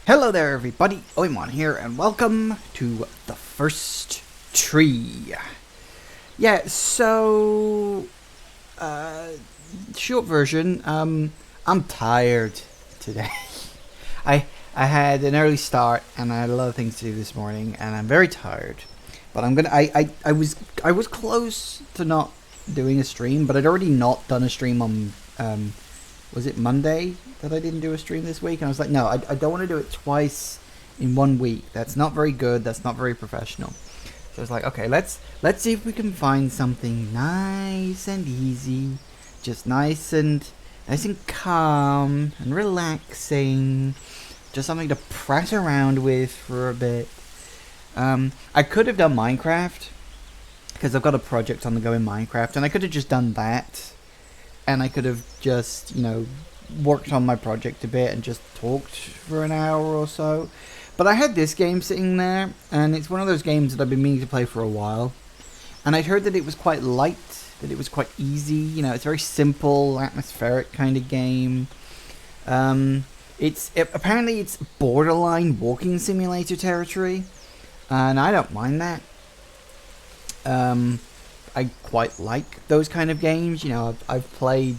Hello there everybody, Oimon here and welcome to The First Tree. Yeah, so, short version, I'm tired today. I I had an early start and I had a lot of things to do this morning and I'm very tired. But I was close to not doing a stream, but I'd already not done a stream on, was it Monday that I didn't do a stream this week? And I was like, no, I don't want to do it twice in 1 week. That's not very good. That's not very professional. So I was like, okay, let's see if we can find something nice and easy, just nice and calm and relaxing, just something to press around with for a bit. I could have done Minecraft because I've got a project on the go in Minecraft, and I could have just done that. And I could have just, worked on my project a bit and just talked for an hour or so. But I had this game sitting there, and it's one of those games that I've been meaning to play for a while. And I'd heard that it was quite light, that it was quite easy. It's a very simple, atmospheric kind of game. Apparently it's borderline walking simulator territory, and I don't mind that. I quite like those kind of games. I've played,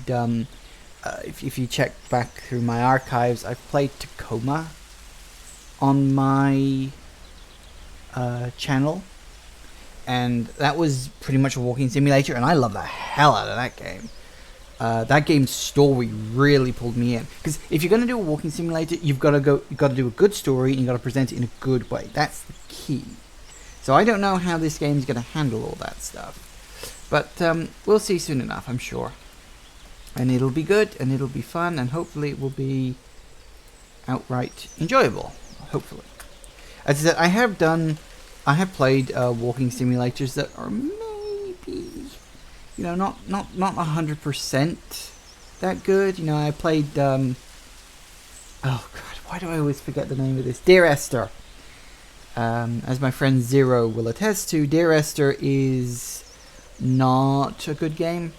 if you check back through my archives, I've played Tacoma on my channel. And that was pretty much a walking simulator, and I love the hell out of that game. That game's story really pulled me in. Because if you're going to do a walking simulator, you've got to do a good story, and you've got to present it in a good way. That's the key. So I don't know how this game's going to handle all that stuff. But we'll see soon enough, I'm sure. And it'll be good, and it'll be fun, and hopefully it will be outright enjoyable. Hopefully. As I said, I have played walking simulators that are maybe, not 100% that good. I played, oh god, why do I always forget the name of this? Dear Esther. As my friend Zero will attest to, Dear Esther is not a good game.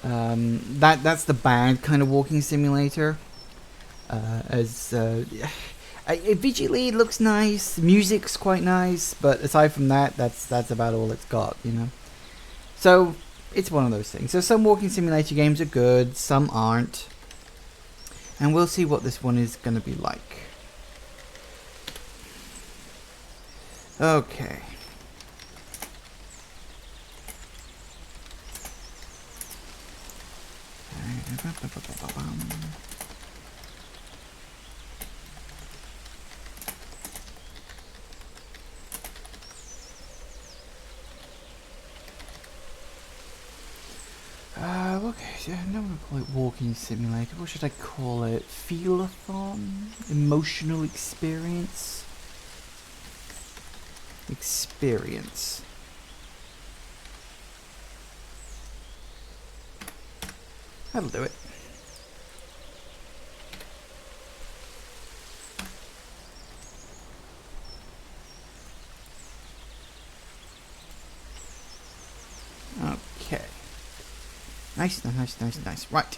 That's the bad kind of walking simulator. Visually it looks nice, music's quite nice, but aside from that, that's about all it's got, So it's one of those things. So some walking simulator games are good, some aren't, and we'll see what this one is going to be like. Okay. Okay, so I'm not going to call it walking simulator. What should I call it? Feel-a-thon? Emotional experience? Experience. That'll do it. Okay. Nice. Right.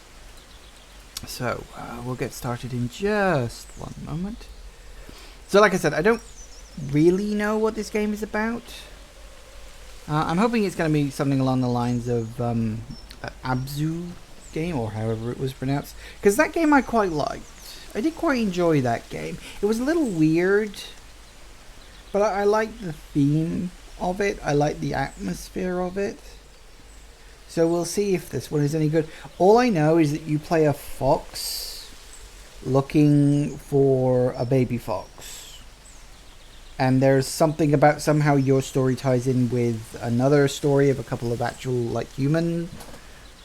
So, we'll get started in just one moment. So, like I said, I don't really know what this game is about. I'm hoping it's going to be something along the lines of Abzu game, or however it was pronounced, because that game I quite liked. I did quite enjoy that game. It was a little weird, but I liked the theme of it. I liked the atmosphere of it. So we'll see if this one is any good. All I know is that you play a fox looking for a baby fox. And there's something about somehow your story ties in with another story of a couple of actual human,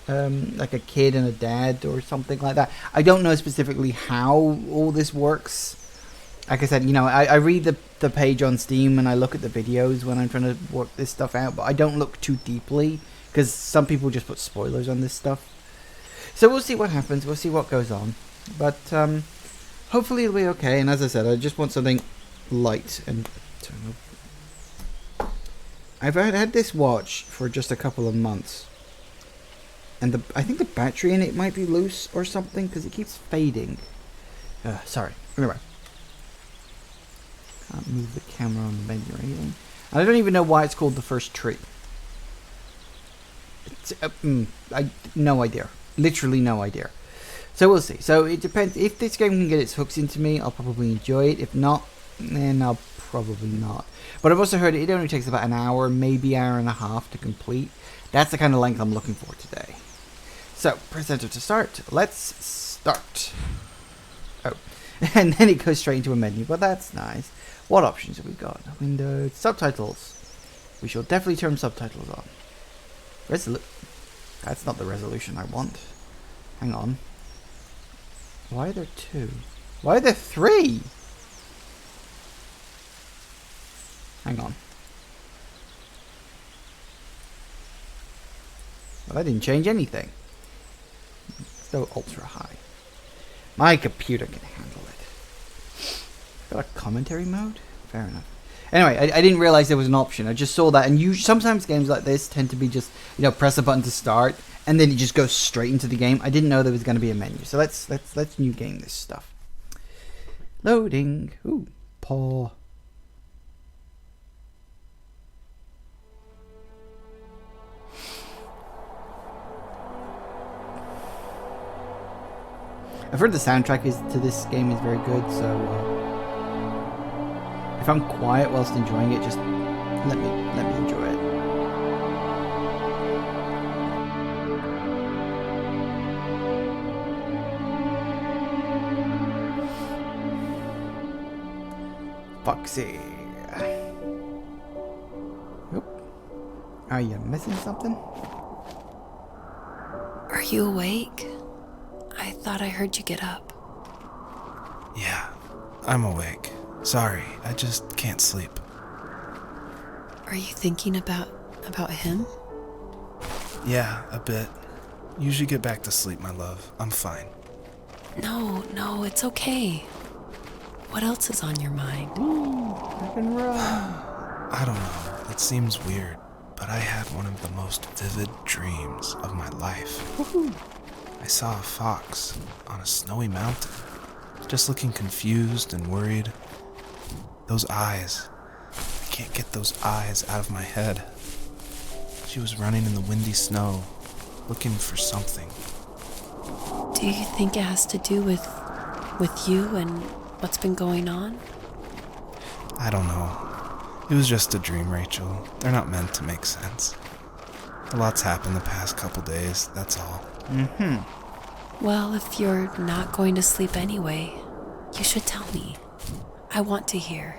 like a kid and a dad or something like that. I don't know specifically how all this works. Like I said, I read the page on Steam and I look at the videos when I'm trying to work this stuff out, but I don't look too deeply because some people just put spoilers on this stuff. So we'll see what happens. We'll see what goes on. But hopefully it'll be okay. And as I said, I just want something light and I've had this watch for just a couple of months, and I think the battery in it might be loose or something because it keeps fading. Sorry. Anyway, Can't move the camera on the menu or anything. And I don't even know why it's called the first tree. It's, no idea. Literally no idea. So we'll see. So it depends. If this game can get its hooks into me, I'll probably enjoy it. If not, then I'll probably not. But I've also heard it only takes about an hour, maybe hour and a half to complete. That's the kind of length I'm looking for today. So, press enter to start. Let's start. Oh, and then it goes straight into a menu, but that's nice. What options have we got? Windows, subtitles. We shall definitely turn subtitles on. That's not the resolution I want. Hang on. Why are there 2? Why are there 3? Hang on. Well, that didn't change anything. Still ultra high. My computer can handle it. Got a commentary mode? Fair enough. Anyway, I didn't realize there was an option. I just saw that, and sometimes games like this tend to be just, press a button to start, and then it just goes straight into the game. I didn't know there was going to be a menu, so let's new game this stuff. Loading. Ooh, paw. I've heard the soundtrack to this game is very good, so if I'm quiet whilst enjoying it, just let me enjoy it. Foxy. Oop. Are you missing something? Are you awake? I thought I heard you get up. Yeah, I'm awake. Sorry, I just can't sleep. Are you thinking about him? Yeah, a bit. Usually get back to sleep, my love. I'm fine. No, it's okay. What else is on your mind? I can run. I don't know. It seems weird, but I had one of the most vivid dreams of my life. Woohoo. I saw a fox on a snowy mountain, just looking confused and worried. Those eyes. I can't get those eyes out of my head. She was running in the windy snow, looking for something. Do you think it has to do with you and what's been going on? I don't know. It was just a dream, Rachel. They're not meant to make sense. A lot's happened the past couple days, that's all. Well, if you're not going to sleep anyway, you should tell me. I want to hear.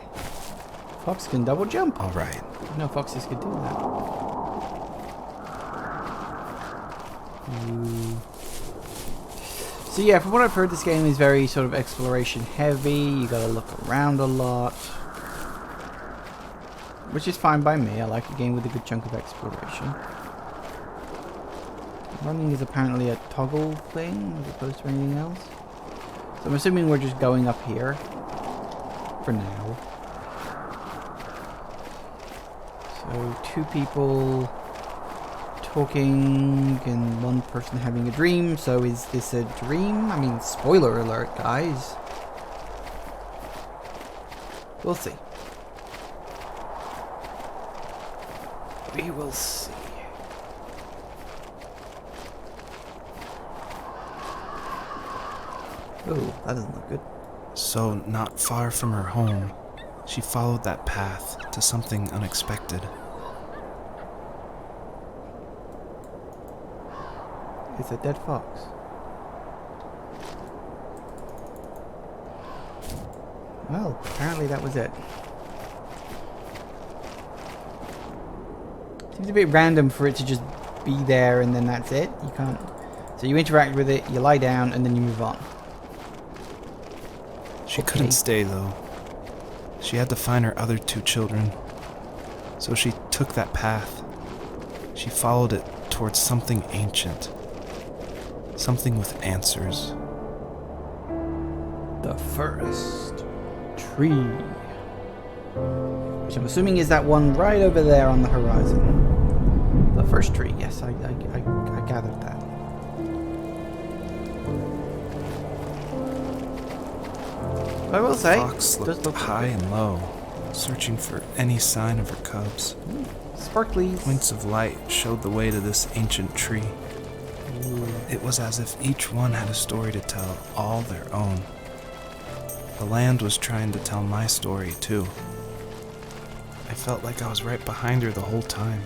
Fox can double jump. All right. No foxes could do that. So yeah, from what I've heard, this game is very sort of exploration heavy. You gotta look around a lot, which is fine by me. I like a game with a good chunk of exploration. Running is apparently a toggle thing as opposed to anything else. So I'm assuming we're just going up here for now. So 2 people talking and 1 person having a dream. So is this a dream? I mean, spoiler alert, guys. We'll see. We will see. Oh, that doesn't look good. So, not far from her home, she followed that path to something unexpected. It's a dead fox. Well, apparently that was it. Seems a bit random for it to just be there and then that's it. You can't... So you interact with it, you lie down, and then you move on. She couldn't stay, though. She had to find her other 2 children. So she took that path. She followed it towards something ancient. Something with answers. The first tree. Which I'm assuming is that one right over there on the horizon. The first tree, yes, I gathered that. I will say, Fox looked high and low, searching for any sign of her cubs. Sparklies. Points of light showed the way to this ancient tree. It was as if each one had a story to tell, all their own. The land was trying to tell my story, too. I felt like I was right behind her the whole time.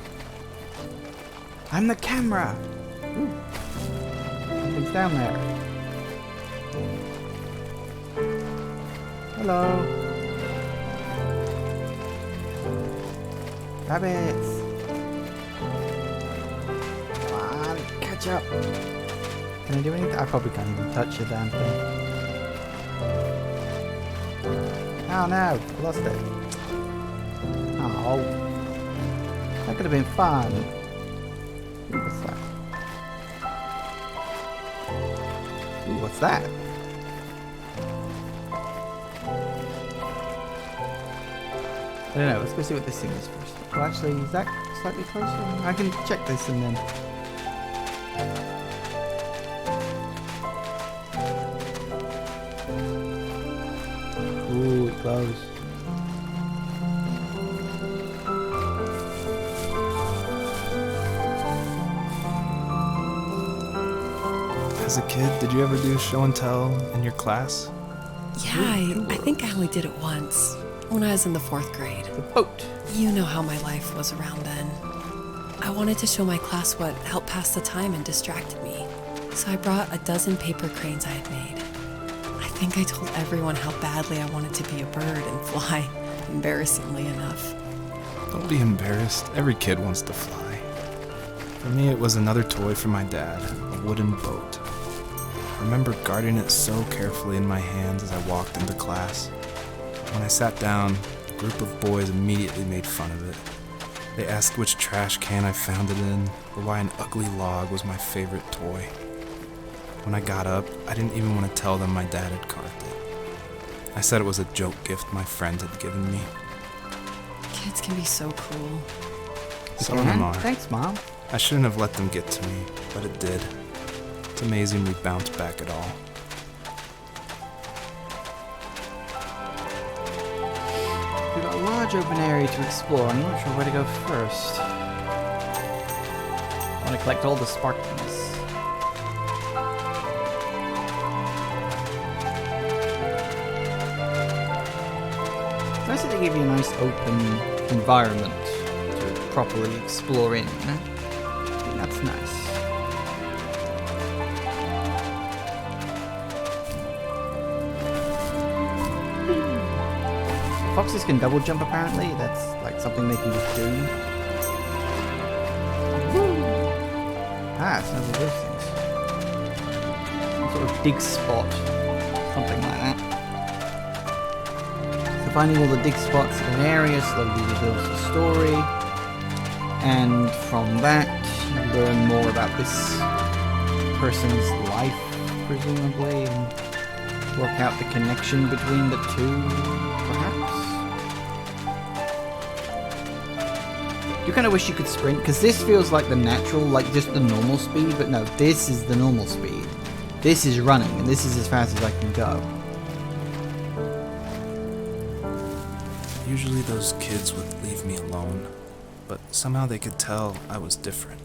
I'm the camera. Ooh. Something's down there. Hello. Rabbits. Come on, catch up. Can I do anything? I probably can't even touch the damn thing. Oh no, I lost it. Oh. That could have been fun. Ooh, what's that? Ooh, what's that? I don't know, let's go see what this thing is first. Well, actually, is that slightly closer? I can check this and then... Ooh, it glows. As a kid, did you ever do show and tell in your class? Yeah, I think I only did it once, when I was in the 4th grade. The boat. You know how my life was around then. I wanted to show my class what helped pass the time and distracted me. So I brought a dozen paper cranes I had made. I think I told everyone how badly I wanted to be a bird and fly, embarrassingly enough. Don't be embarrassed. Every kid wants to fly. For me, it was another toy from my dad, a wooden boat. I remember guarding it so carefully in my hands as I walked into class. When I sat down, a group of boys immediately made fun of it. They asked which trash can I found it in, or why an ugly log was my favorite toy. When I got up, I didn't even want to tell them my dad had carved it. I said it was a joke gift my friend had given me. Kids can be so cruel. Some of them are. Thanks, Mom. I shouldn't have let them get to me, but it did. It's amazing we bounced back at all. We've got a large open area to explore. I'm not sure where to go first. I want to collect all the sparklies. It's nice that they give you a nice open environment to properly explore in, you know? I think that's nice. Foxes can double jump apparently, that's like something they can just do. Woo! Ah, it's another of those things. Some sort of dig spot. Something like that. So finding all the dig spots in an area slowly reveals the story. And from that you learn more about this person's life, presumably, and work out the connection between the two, perhaps? You kind of wish you could sprint, because this feels like the natural, like just the normal speed, but no, this is the normal speed. This is running, and this is as fast as I can go. Usually those kids would leave me alone, but somehow they could tell I was different.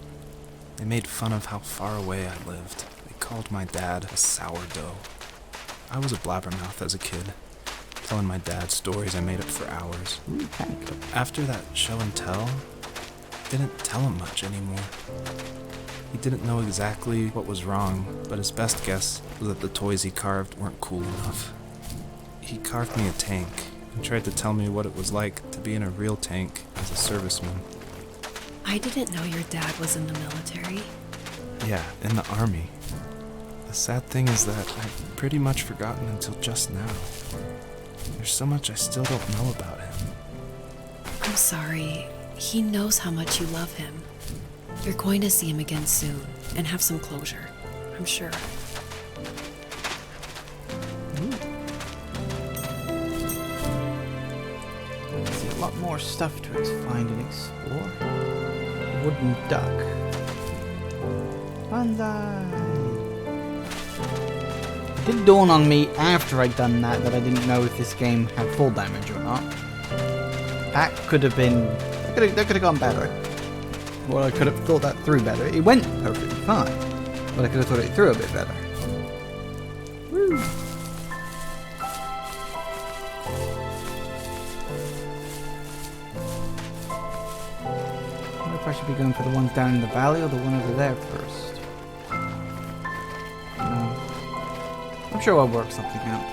They made fun of how far away I lived. They called my dad a sourdough. I was a blabbermouth as a kid, telling my dad stories I made up for hours. Ooh, tank. After that show and tell, I didn't tell him much anymore. He didn't know exactly what was wrong, but his best guess was that the toys he carved weren't cool enough. He carved me a tank and tried to tell me what it was like to be in a real tank as a serviceman. I didn't know your dad was in the military. Yeah, in the army. The sad thing is that I've pretty much forgotten until just now. There's so much I still don't know about him. I'm sorry. He knows how much you love him. You're going to see him again soon and have some closure, I'm sure. I see a lot more stuff to find and explore. A wooden duck. Banzai! It did dawn on me after I'd done that I didn't know if this game had full damage or not. That could have been... That could have gone better. Or I could have thought that through better. It went perfectly fine. But I could have thought it through a bit better. Woo! I wonder if I should be going for the ones down in the valley or the one over there first. No. I'm sure I'll work something out.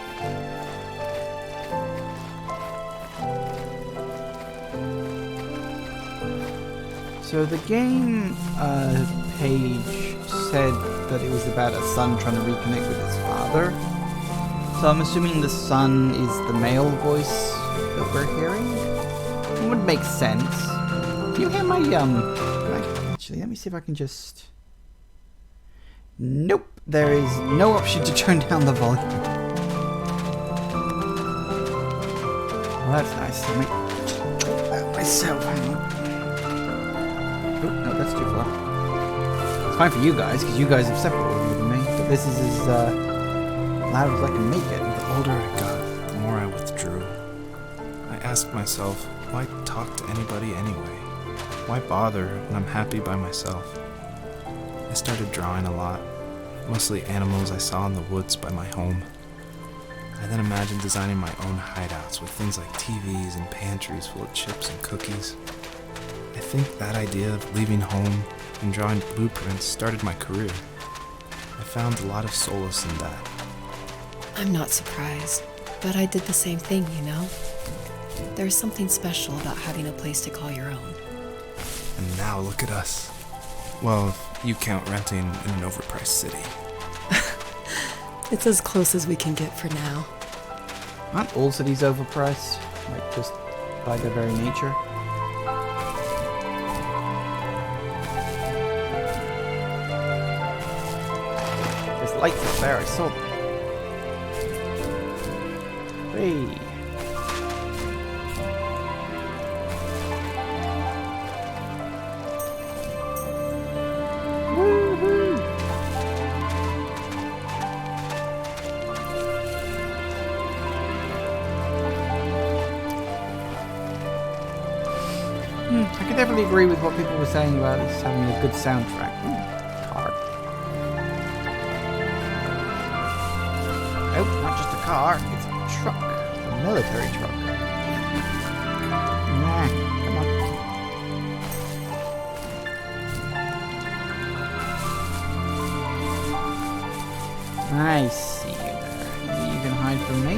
So the game page said that it was about a son trying to reconnect with his father. So I'm assuming the son is the male voice that we're hearing. It would make sense. Do you hear my actually, let me see if I can just... Nope, there is no option to turn down the volume. Well, that's nice. Let me do that myself. Hang on. Oh, no, that's too far. It's fine for you guys, because you guys have separate audio than me. But this is as loud as I can make it. The older I got, the more I withdrew. I asked myself, why talk to anybody anyway? Why bother when I'm happy by myself? I started drawing a lot, mostly animals I saw in the woods by my home. I then imagined designing my own hideouts with things like TVs and pantries full of chips and cookies. I think that idea of leaving home and drawing blueprints started my career. I found a lot of solace in that. I'm not surprised, but I did the same thing, you know? There's something special about having a place to call your own. And now look at us. Well, if you count renting in an overpriced city. It's as close as we can get for now. Aren't all cities overpriced? Like, just by their very nature? There's lights up there, I saw them. Hey. I could definitely agree with what people were saying about this having a good soundtrack. Car. Oh, not just a car, it's a truck. A military truck. Nah, come on. I see you there. You can hide from me.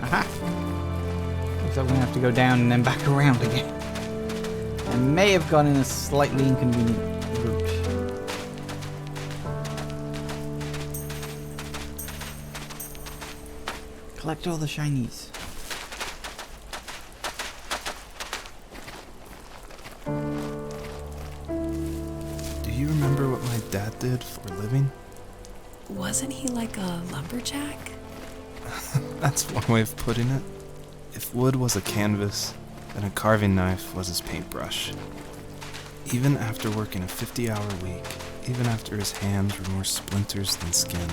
Aha! Looks like we're gonna have to go down and then back around again. I may have gone in a slightly inconvenient route. Collect all the shinies. Do you remember what my dad did for a living? Wasn't he like a lumberjack? That's one way of putting it. If wood was a canvas, then a carving knife was his paintbrush. Even after working a 50-hour week, even after his hands were more splinters than skin,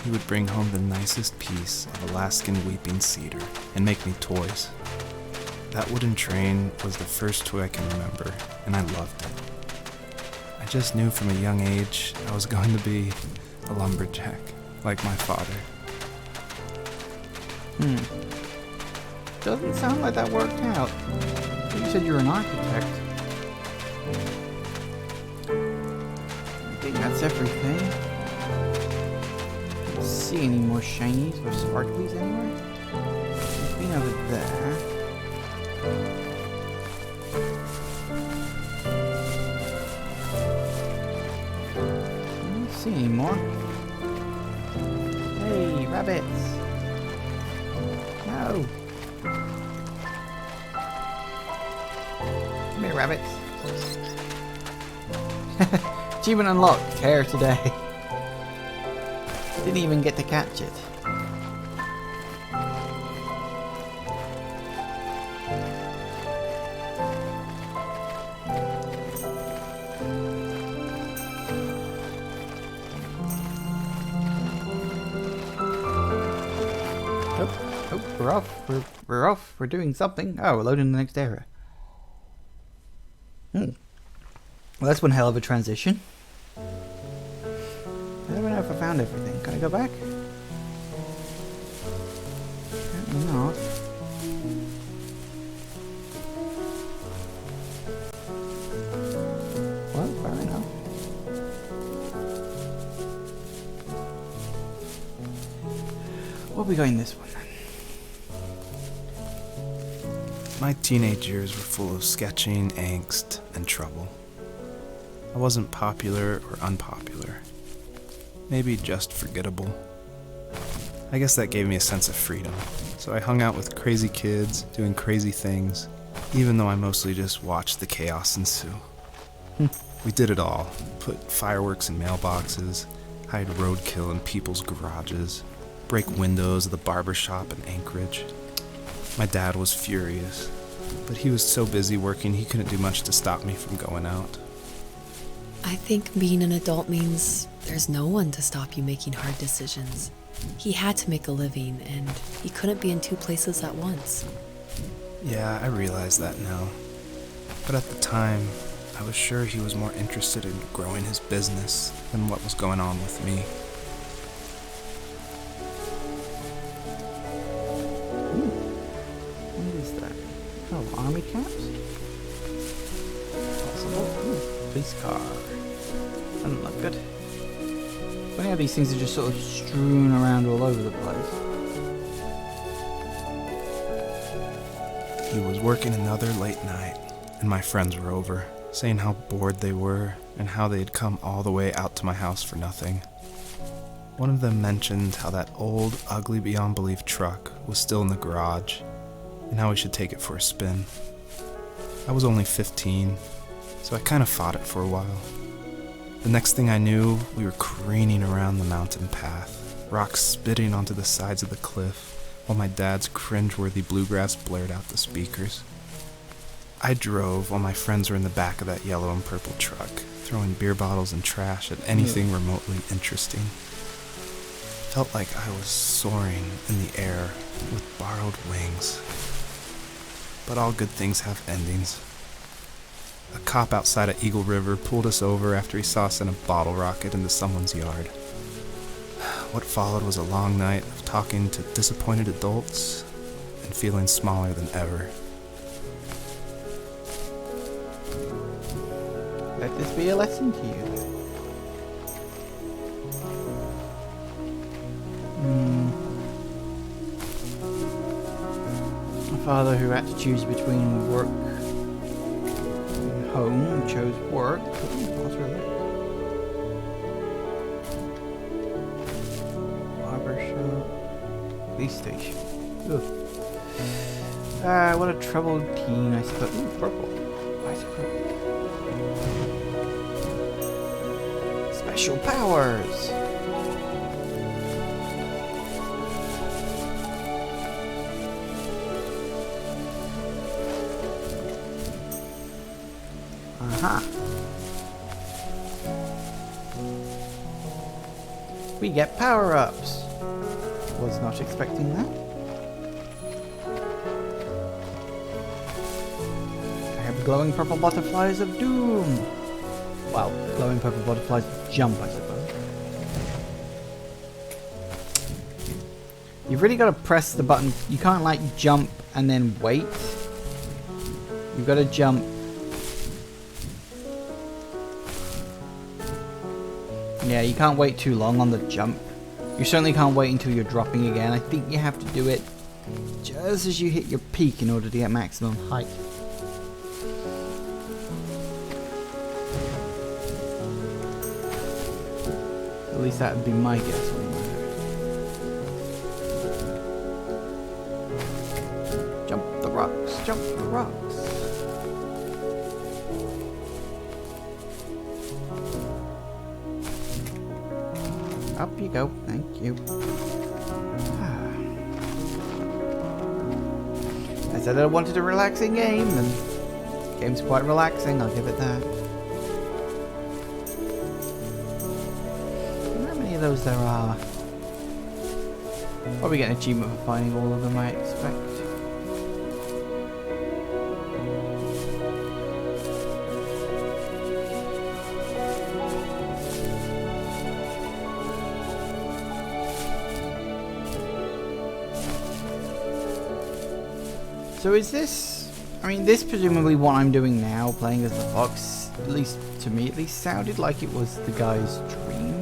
he would bring home the nicest piece of Alaskan weeping cedar and make me toys. That wooden train was the first toy I can remember, and I loved it. I just knew from a young age I was going to be a lumberjack, like my father. Doesn't sound like that worked out. You said you're an architect. I think that's everything. I don't see any more shinies or sparklies anywhere. There's been over there. I don't see any more. Hey, rabbits! No! Come here, rabbits. Achievement unlocked. Hair today. Didn't even get to catch it. we're off. We're off. We're doing something. Oh, we're loading the next area. Well, that's one hell of a transition. I don't know if I found everything. Can I go back? Apparently not. Well, fair enough. We'll be going this one then. My teenage years were full of sketching, angst, and trouble. I wasn't popular or unpopular. Maybe just forgettable. I guess that gave me a sense of freedom. So I hung out with crazy kids, doing crazy things, even though I mostly just watched the chaos ensue. We did it all. Put fireworks in mailboxes, hide roadkill in people's garages, break windows of the barber shop in Anchorage. My dad was furious, but he was so busy working he couldn't do much to stop me from going out. I think being an adult means there's no one to stop you making hard decisions. He had to make a living, and he couldn't be in two places at once. Yeah, I realize that now. But at the time, I was sure he was more interested in growing his business than what was going on with me. What is that? Oh, army caps? Possible. Police car. Doesn't look good. Funny how these things are just sort of strewn around all over the place. He was working another late night, and my friends were over, saying how bored they were and how they had come all the way out to my house for nothing. One of them mentioned how that old, ugly beyond belief truck was still in the garage, and how we should take it for a spin. I was only 15, so I kind of fought it for a while. The next thing I knew, we were careening around the mountain path, rocks spitting onto the sides of the cliff, while my dad's cringeworthy bluegrass blared out the speakers. I drove while my friends were in the back of that yellow and purple truck, throwing beer bottles and trash at anything remotely interesting. Felt like I was soaring in the air with borrowed wings. But all good things have endings. A cop outside of Eagle River pulled us over after he saw us send a bottle rocket into someone's yard. What followed was a long night of talking to disappointed adults and feeling smaller than ever. Let this be a lesson to you. A father who had to choose between work and home chose work. Barber shop. Police station. Ugh. What a troubled teen, I suppose. Ooh, purple. Why is it purple? Special powers! Aha! We get power-ups! Was not expecting that. I have glowing purple butterflies of doom! Well, glowing purple butterflies jump, I suppose. You've really got to press the button. You can't like jump and then wait. You've got to jump. Yeah, you can't wait too long on the jump. You certainly can't wait until you're dropping again. I think you have to do it just as you hit your peak in order to get maximum height. At least that would be my guess on that. Jump the rocks, jump the rocks. Up you go, thank you. I said I wanted a relaxing game, and the game's quite relaxing, I'll give it that. I wonder how many of those there are. Probably get an achievement for finding all of them, I expect. So is this... I mean, this presumably what I'm doing now, playing as the fox, at least to me at least, sounded like it was the guy's dream.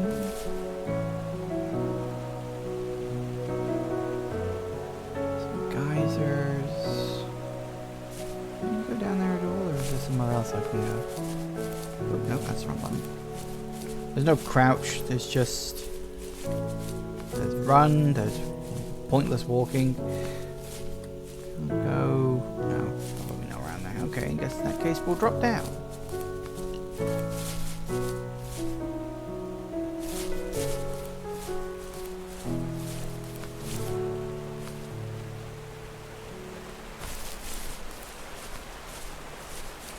Some geysers. Can you go down there at all, or is there somewhere else I can go? Oh, no, that's the wrong button. There's no crouch, there's just... There's run, there's pointless walking. Go. No, probably not around there. Okay, I guess in that case we'll drop down.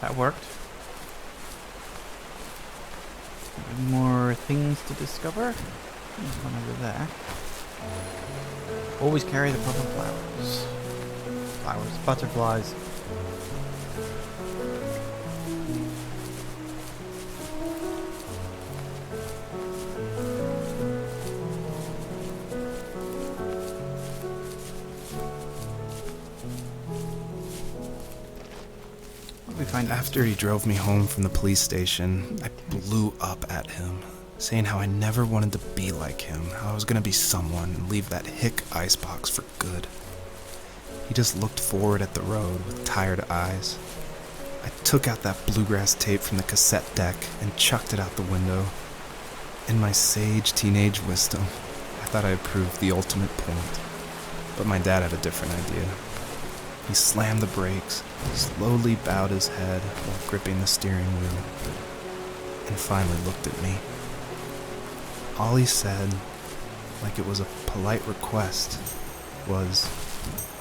That worked. Any more things to discover? There's one over there. Always carry the proper flowers. Flowers, butterflies. What we find After he drove me home from the police station, I blew up at him, saying how I never wanted to be like him, how I was gonna be someone and leave that hick icebox for good. He just looked forward at the road with tired eyes. I took out that bluegrass tape from the cassette deck and chucked it out the window. In my sage teenage wisdom, I thought I had proved the ultimate point. But my dad had a different idea. He slammed the brakes, slowly bowed his head while gripping the steering wheel, and finally looked at me. All he said, like it was a polite request, was,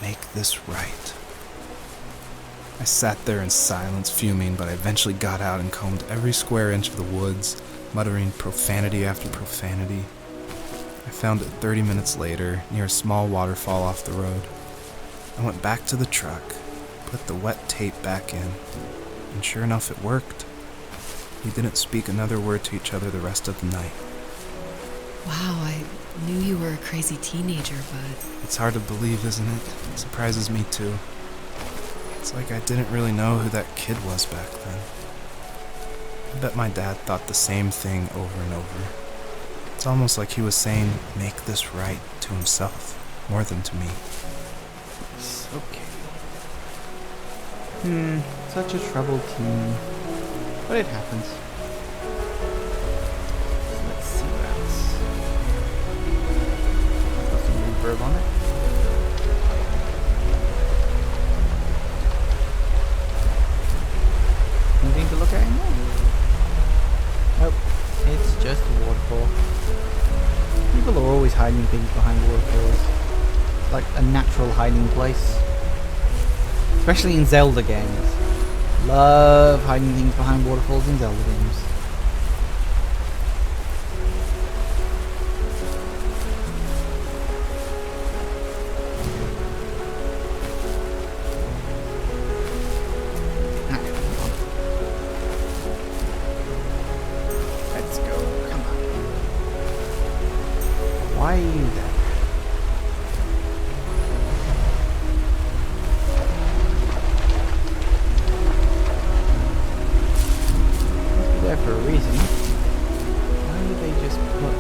"Make this right." I sat there in silence, fuming, but I eventually got out and combed every square inch of the woods, muttering profanity after profanity. I found it 30 minutes later, near a small waterfall off the road. I went back to the truck, put the wet tape back in, and sure enough it worked. We didn't speak another word to each other the rest of the night. Wow, I knew you were a crazy teenager, but... It's hard to believe, isn't it? It surprises me too. It's like I didn't really know who that kid was back then. I bet my dad thought the same thing over and over. It's almost like he was saying, "Make this right," to himself, more than to me. It's okay. Such a troubled teen. But it happens. Let's see what else. Got some reverb on it. Anything to look at in there? Nope. It's just a waterfall. People are always hiding things behind waterfalls. It's like a natural hiding place. Especially in Zelda games. Love hiding things behind waterfalls in Zelda games. Let's go. Come on. Why are you there? There for a reason. Why would they just put...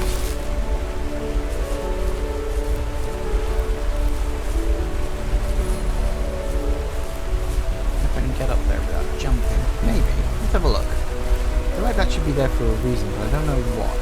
If I can get up there without jumping. Maybe. Let's have a look. I feel like that should be there for a reason, but I don't know what.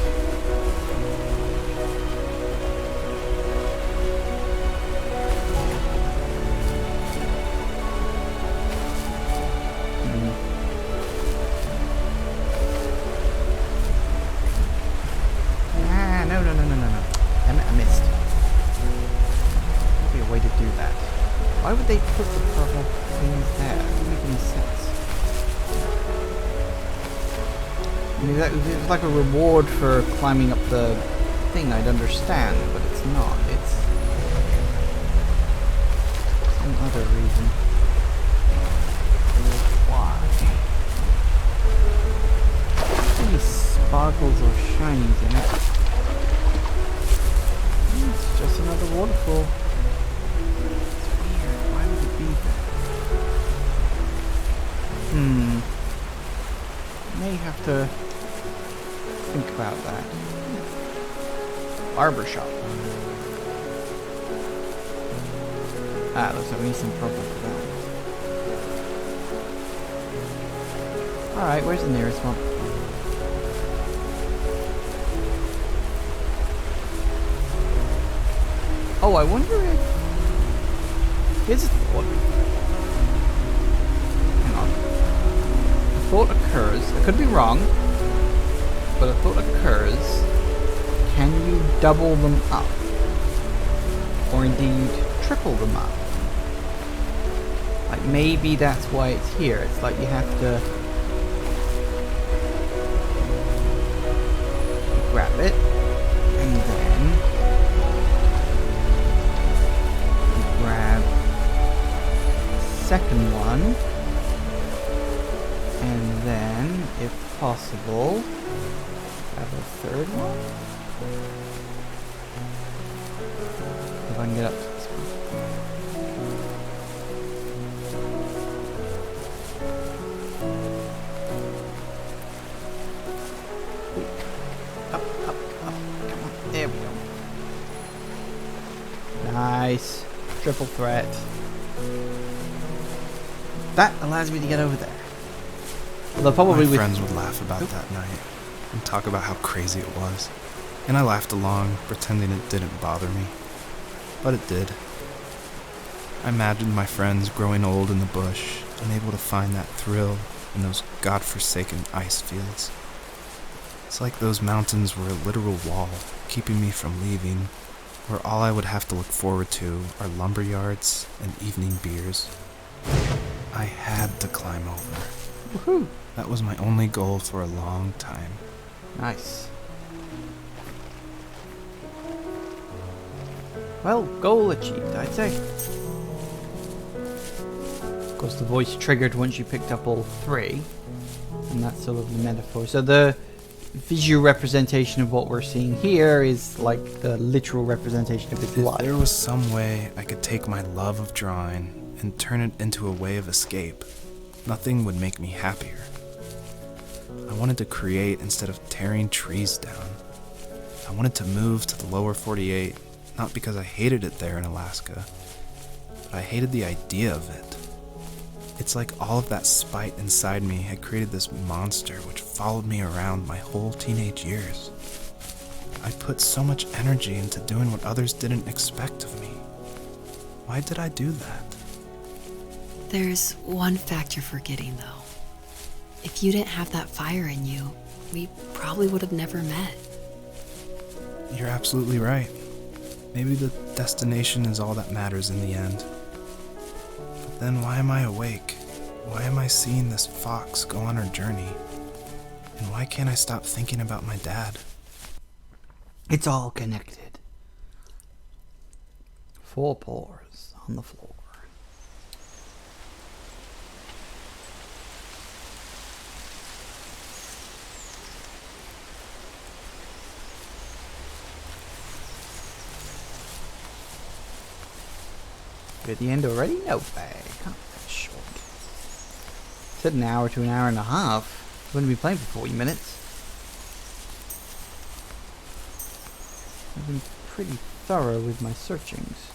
I missed. There'd be a way to do that. Why would they put the proper things there? It doesn't make any sense. I mean, if it was like a reward for climbing up the thing, I'd understand, but it's not. It's some other reason. Why? Any sparkles or shinies in it? It's just another waterfall. It's weird. Why would it be there? May have to think about that. Barbershop. Ah, looks like we need some purple for that. Alright, where's the nearest one? Oh, I wonder if... Here's a thought. Hang on. A thought occurs. I could be wrong. But a thought occurs. Can you double them up? Or indeed triple them up? Like maybe that's why it's here. It's like you have to grab it and then you grab the second one and then if possible grab a third one. If I can get up to this one. Up, up, up. Come on. There we go. Nice. Triple threat. That allows me to get over there. Although probably My friends would laugh about that night and talk about how crazy it was. And I laughed along, pretending it didn't bother me. But it did. I imagined my friends growing old in the bush, unable to find that thrill in those godforsaken ice fields. It's like those mountains were a literal wall, keeping me from leaving, where all I would have to look forward to are lumber yards and evening beers. I had to climb over. Woohoo! That was my only goal for a long time. Nice. Well, goal achieved, I'd say. Of course, the voice triggered once you picked up all three. And that's sort of the metaphor. So the visual representation of what we're seeing here is like the literal representation of his If life. there was some way I could take my love of drawing and turn it into a way of escape, nothing would make me happier. I wanted to create instead of tearing trees down. I wanted to move to the lower 48, not because I hated it there in Alaska, but I hated the idea of it. It's like all of that spite inside me had created this monster which followed me around my whole teenage years. I put so much energy into doing what others didn't expect of me. Why did I do that? There's one fact you're forgetting, though. If you didn't have that fire in you, we probably would have never met. You're absolutely right. Maybe the destination is all that matters in the end. But then why am I awake? Why am I seeing this fox go on her journey? And why can't I stop thinking about my dad? It's all connected. 4 paws on the floor. We're at the end already? No way. Can't be that short. Said an hour to an hour and a half. Wouldn't be playing for 40 minutes. I've been pretty thorough with my searchings.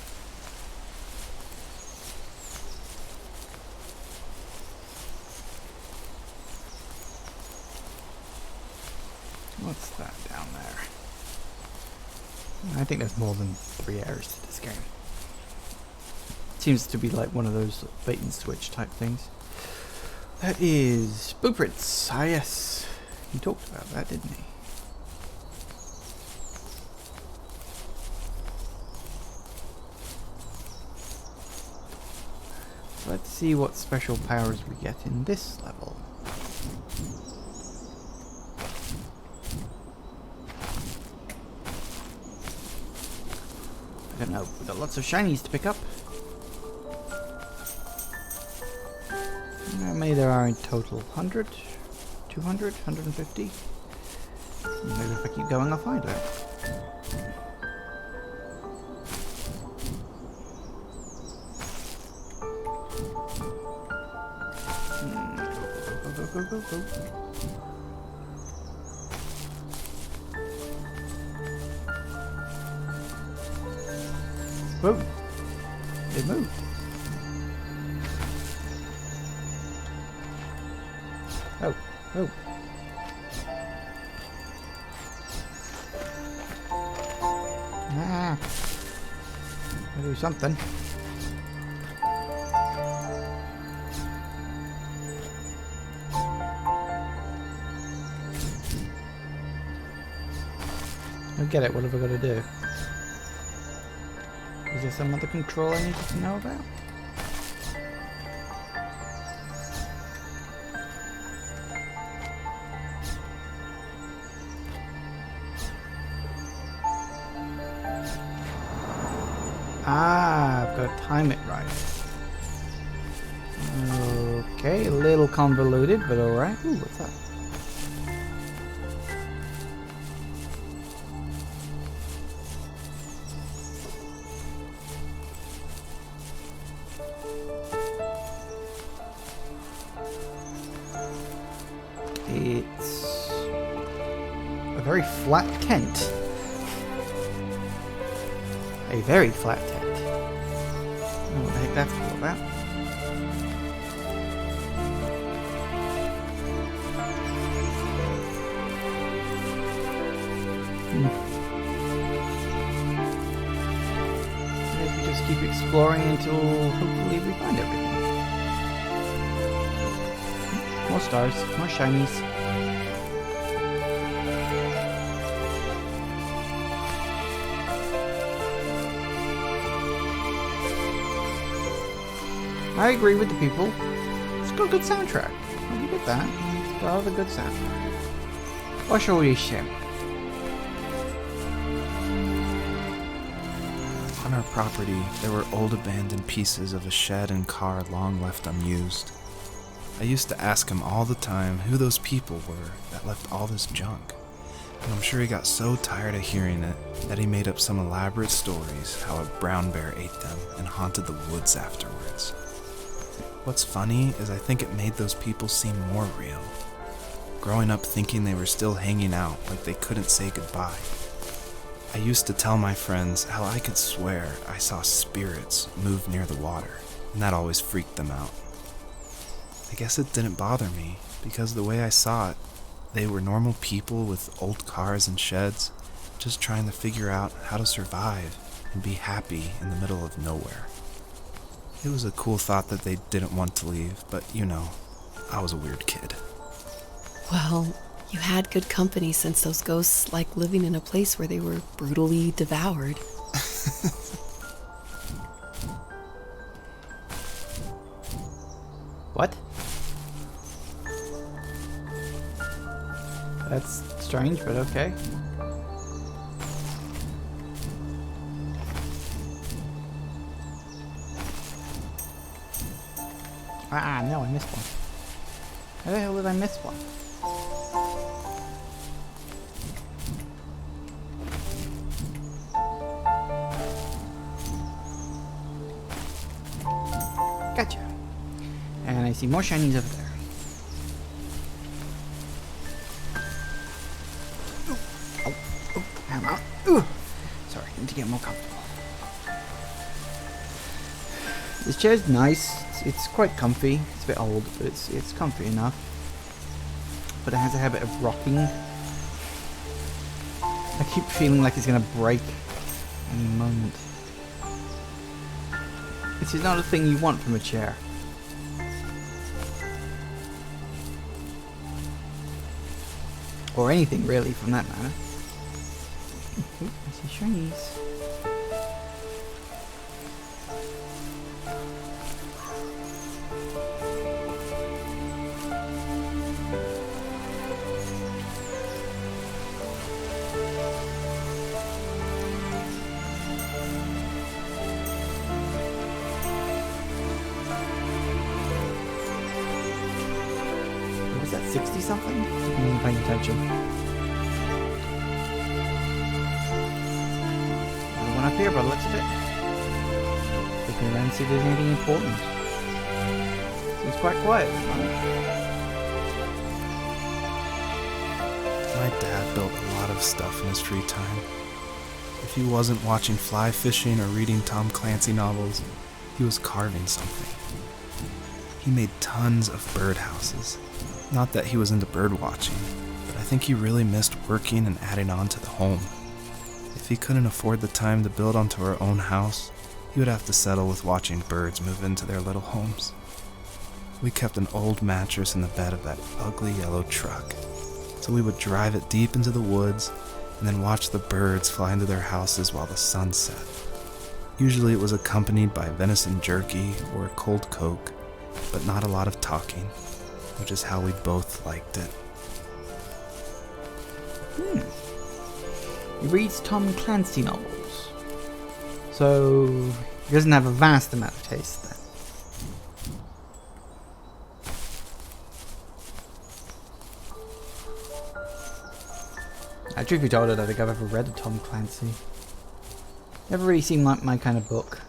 What's that down there? I think there's more than 3 errors to this game. Seems to be like one of those bait and switch type things. That is blueprints. Ah yes. He talked about that, didn't he? Let's see what special powers we get in this level. I don't know. We've got lots of shinies to pick up. How many there are in total? 100? 200? 150? Maybe if I keep going I'll find out. Go, go, go, go. Whoa! It moved. Oh, oh. Ah. I'll do something. I don't get it. What have I got to do? Is there some other control I need to know about? Ah, I've got to time it right. Okay, a little convoluted, but alright. Ooh, what's that? It's a very flat tent. A very flat tent. I don't know what the heck that's all about. Maybe we just keep exploring until hopefully we find everything. More stars, more shinies. I agree with the people. It's got a good soundtrack. I'll give it that. It's got a good soundtrack. What shall we say? On our property, there were old abandoned pieces of a shed and car long left unused. I used to ask him all the time who those people were that left all this junk. And I'm sure he got so tired of hearing it that he made up some elaborate stories how a brown bear ate them and haunted the woods afterwards. What's funny is I think it made those people seem more real. Growing up thinking they were still hanging out like they couldn't say goodbye. I used to tell my friends how I could swear I saw spirits move near the water, and that always freaked them out. I guess it didn't bother me, because the way I saw it, they were normal people with old cars and sheds, just trying to figure out how to survive and be happy in the middle of nowhere. It was a cool thought that they didn't want to leave, but you know, I was a weird kid. Well, you had good company since those ghosts like living in a place where they were brutally devoured. What? That's strange, but okay. Ah, no, I missed one. How the hell did I miss one? Gotcha. And I see more shinies over there. Oh, oh, hang on. Ooh. Sorry, I need to get more comfortable. This chair's nice. It's quite comfy. It's a bit old, but it's comfy enough. But it has a habit of rocking. I keep feeling like it's gonna break any moment. This is not a thing you want from a chair. Or anything really, from that matter. Ooh, I see shinies. 60 something? I'm not paying attention. There's one up here by the looks of it. Looking around to see if there's anything important. Seems quite quiet. My dad built a lot of stuff in his free time. If he wasn't watching fly fishing or reading Tom Clancy novels, he was carving something. He made tons of birdhouses. Not that he was into bird watching, but I think he really missed working and adding on to the home. If he couldn't afford the time to build onto our own house, he would have to settle with watching birds move into their little homes. We kept an old mattress in the bed of that ugly yellow truck, so we would drive it deep into the woods and then watch the birds fly into their houses while the sun set. Usually it was accompanied by venison jerky or a cold Coke, but not a lot of talking, which is how we both liked it. He reads Tom Clancy novels. So he doesn't have a vast amount of taste then. Truth be told, I don't think I've ever read a Tom Clancy. Never really seemed like my kind of book.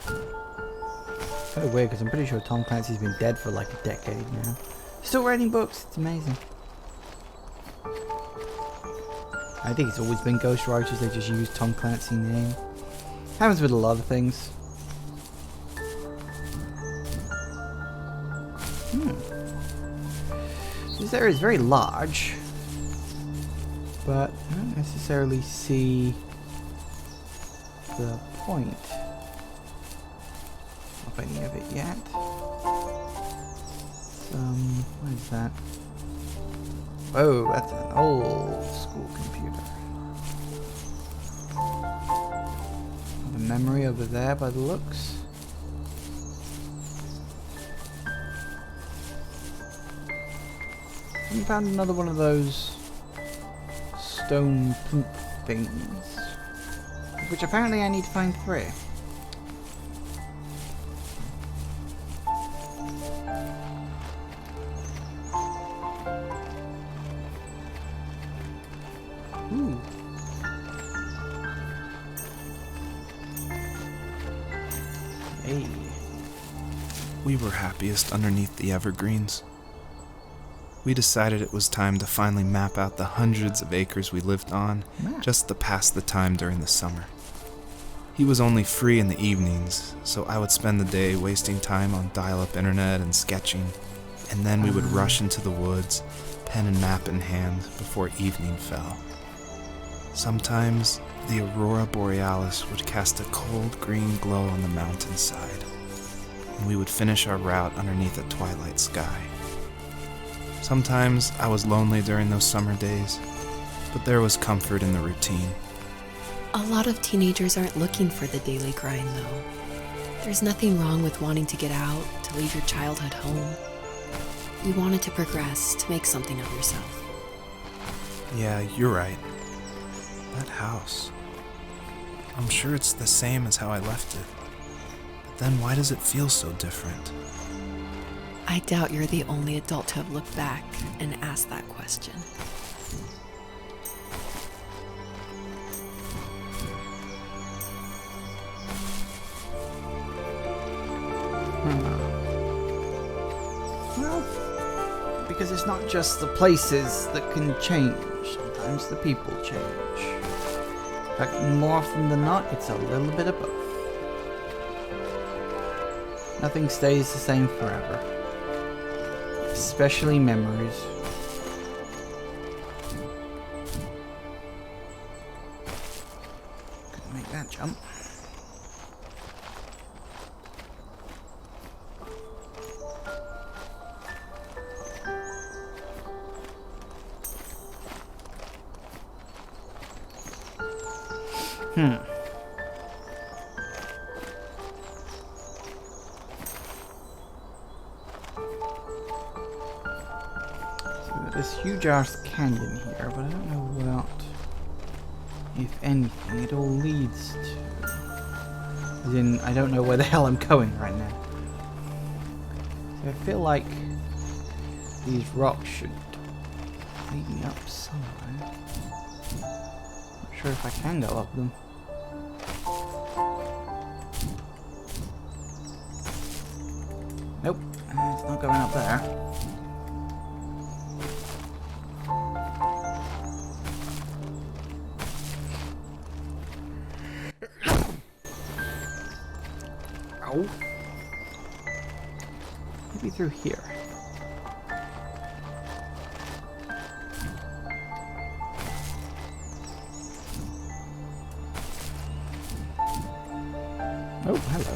Kind of weird because I'm pretty sure Tom Clancy's been dead for like a decade now. Still writing books, it's amazing. I think it's always been ghostwriters, they just use Tom Clancy's name. Happens with a lot of things. This area is very large, but I don't necessarily see the point of any of it yet. What is that? Oh, that's an old school computer. The memory over there by the looks. We found another one of those stone plinth things, which apparently I need to find 3. Ooh. Hey. We were happiest underneath the evergreens. We decided it was time to finally map out the hundreds of acres we lived on, just to pass the time during the summer. He was only free in the evenings, so I would spend the day wasting time on dial-up internet and sketching, and then we would rush into the woods, pen and map in hand, before evening fell. Sometimes, the aurora borealis would cast a cold green glow on the mountainside, and we would finish our route underneath a twilight sky. Sometimes I was lonely during those summer days, but there was comfort in the routine. A lot of teenagers aren't looking for the daily grind, though. There's nothing wrong with wanting to get out, to leave your childhood home. You wanted to progress, to make something of yourself. Yeah, you're right. That house. I'm sure it's the same as how I left it. But then why does it feel so different? I doubt you're the only adult to have looked back and asked that question. Well, because it's not just the places that can change, sometimes the people change. In fact, more often than not, it's a little bit of both. Nothing stays the same forever. Especially memories. Couldn't make that jump. This huge ass canyon here, but I don't know what, if anything, it all leads to. As in, I don't know where the hell I'm going right now. So I feel like these rocks should lead me up somewhere. Not sure if I can go up them. Nope, it's not going up there. Ow. Maybe through here. Oh, hello.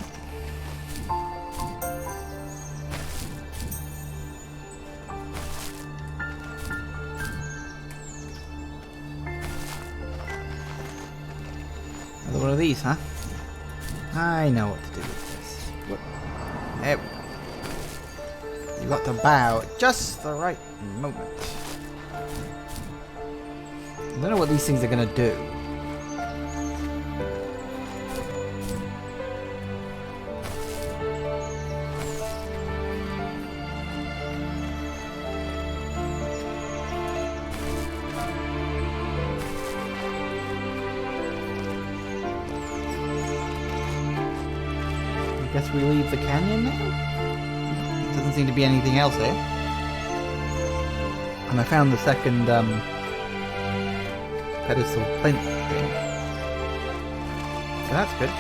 Another one of these, huh? I know what to do with this. What? There we go. You got to bow at just the right moment. I don't know what these things are gonna do. Guess we leave the canyon now? Doesn't seem to be anything else there. And I found the second pedestal plinth thing. So that's good.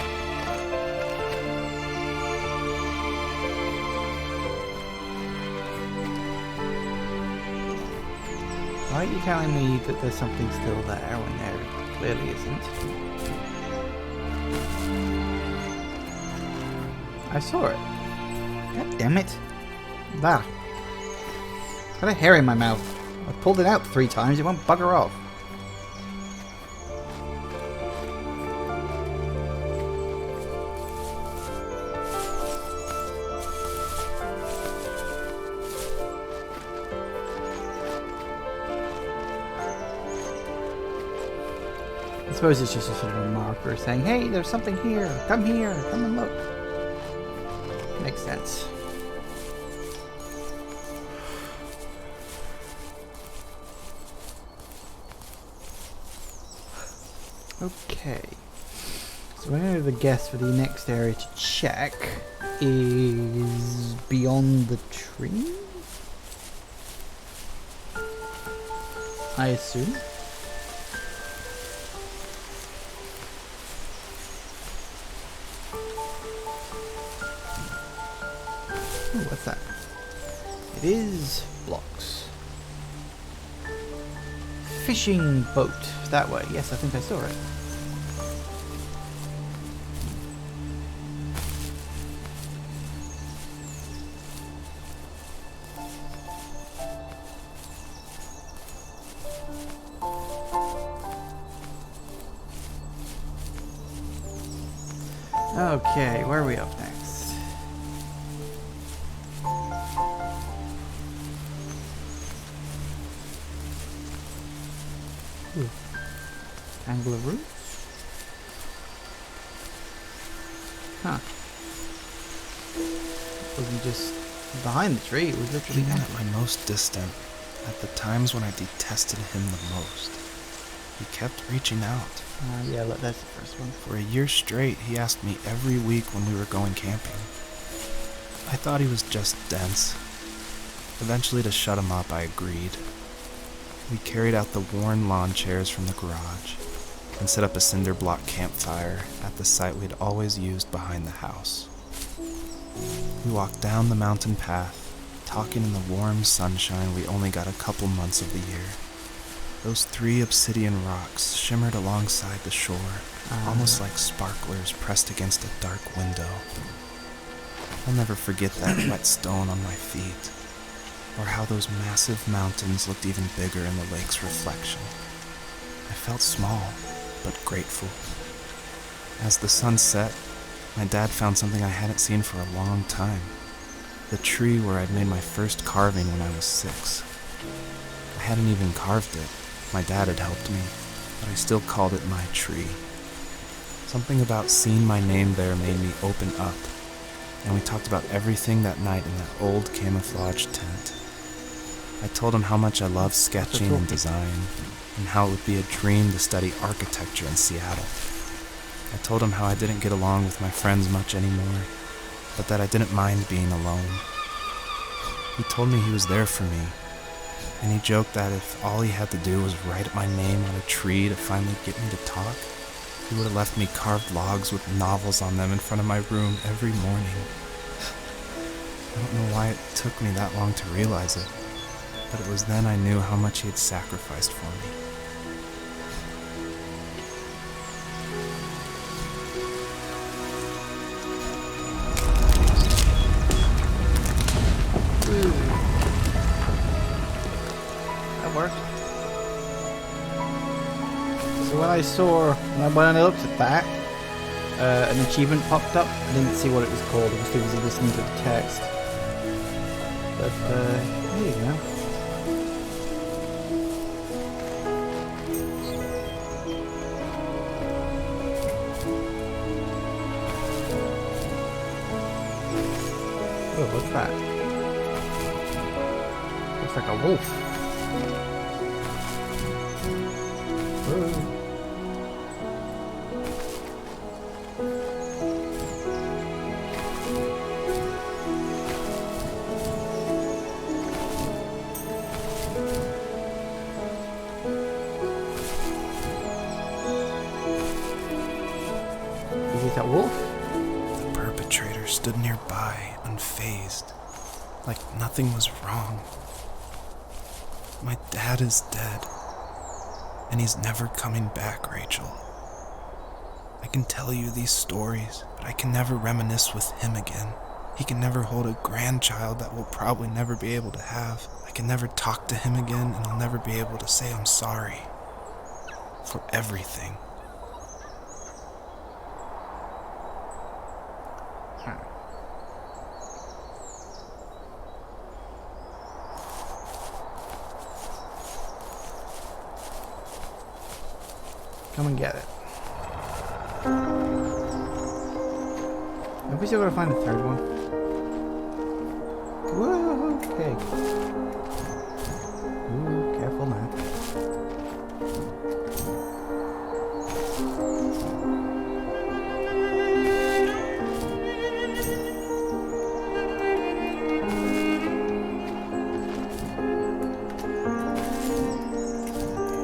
Why are you telling me that there's something still there when there clearly isn't? I saw it. God damn it. Bah. Got a hair in my mouth. I pulled it out 3 times, it won't bugger off. I suppose it's just a sort of a marker saying, hey, there's something here, come and look. Makes sense. Okay. So I know the guess for the next area to check is beyond the tree? I assume. Oh, what's that? It is blocks. Fishing boat. That way. Yes, I think I saw it. Okay, where are we up next? Ooh. Angle of roots? Huh. It wasn't just behind the tree, it was literally Even down. at my most distant, at the times when I detested him the most, he kept reaching out. Yeah, look, that's the first one. For a year straight, he asked me every week when we were going camping. I thought he was just dense. Eventually, to shut him up, I agreed. We carried out the worn lawn chairs from the garage and set up a cinder block campfire at the site we'd always used behind the house. We walked down the mountain path, talking in the warm sunshine we only got a couple months of the year. Those 3 obsidian rocks shimmered alongside the shore, almost like sparklers pressed against a dark window. I'll never forget that wet stone on my feet, or how those massive mountains looked even bigger in the lake's reflection. I felt small, but grateful. As the sun set, my dad found something I hadn't seen for a long time. The tree where I'd made my first carving when I was 6. I hadn't even carved it. My dad had helped me, but I still called it my tree. Something about seeing my name there made me open up, and we talked about everything that night in that old camouflage tent. I told him how much I love sketching and design, and how it would be a dream to study architecture in Seattle. I told him how I didn't get along with my friends much anymore, but that I didn't mind being alone. He told me he was there for me, and he joked that if all he had to do was write my name on a tree to finally get me to talk, he would have left me carved logs with novels on them in front of my room every morning. I don't know why it took me that long to realize it, but it was then I knew how much he had sacrificed for me. That worked. So when I looked at that, an achievement popped up. I didn't see what it was called. I was too busy listening to the text. But there you go. Oh, what's that? Looks like a wolf. Oh. Is it that wolf? The perpetrator stood nearby, unfazed, like nothing was wrong. My dad is dead, and he's never coming back, Rachel. I can tell you these stories, but I can never reminisce with him again. He can never hold a grandchild that we'll probably never be able to have. I can never talk to him again, and I'll never be able to say I'm sorry for everything. Come and get it. Have we still gotta find the third one? Whoa, okay. Ooh, careful now.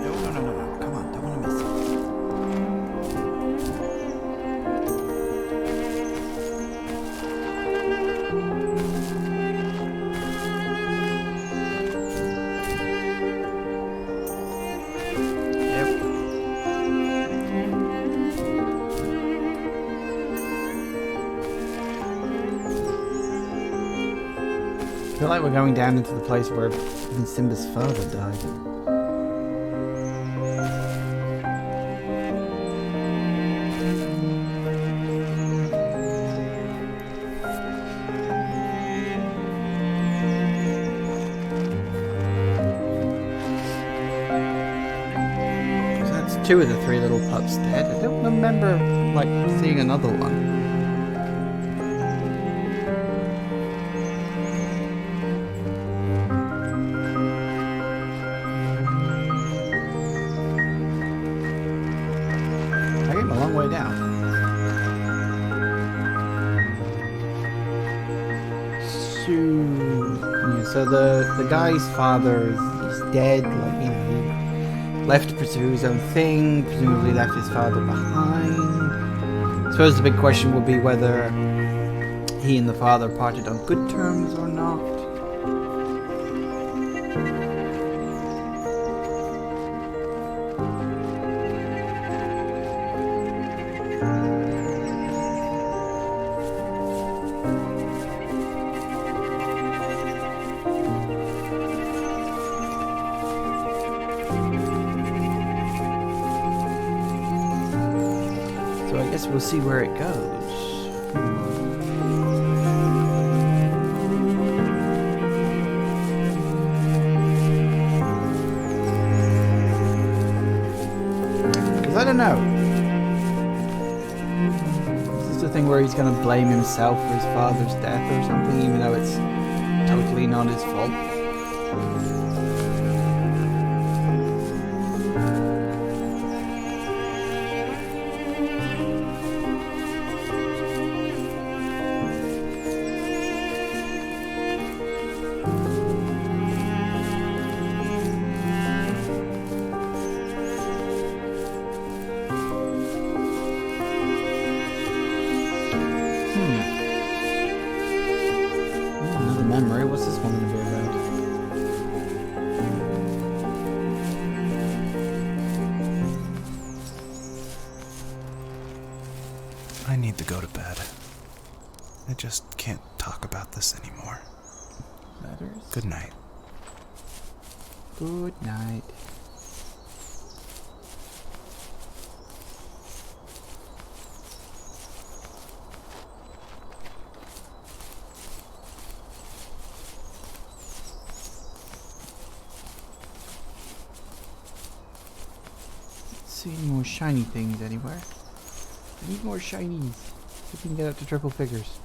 No. Come on, don't want to miss it. I feel like we're going down into the place where even Simba's father died. So that's two of the three little pups dead. I don't remember, like, seeing another one. Way down. So the guy's father is dead. Like, you know, he left to pursue his own thing. Presumably left his father behind. I suppose the big question will be whether he and the father parted on good terms or not. So I guess we'll see where it goes. Because I don't know. Is this the thing where he's going to blame himself for his father's death or something, even though it's totally not his fault? I need to go to bed. I just can't talk about this anymore. Letters? Good night. Good night. See any more shiny things anywhere? I need more shinies. See if we can get up to triple figures.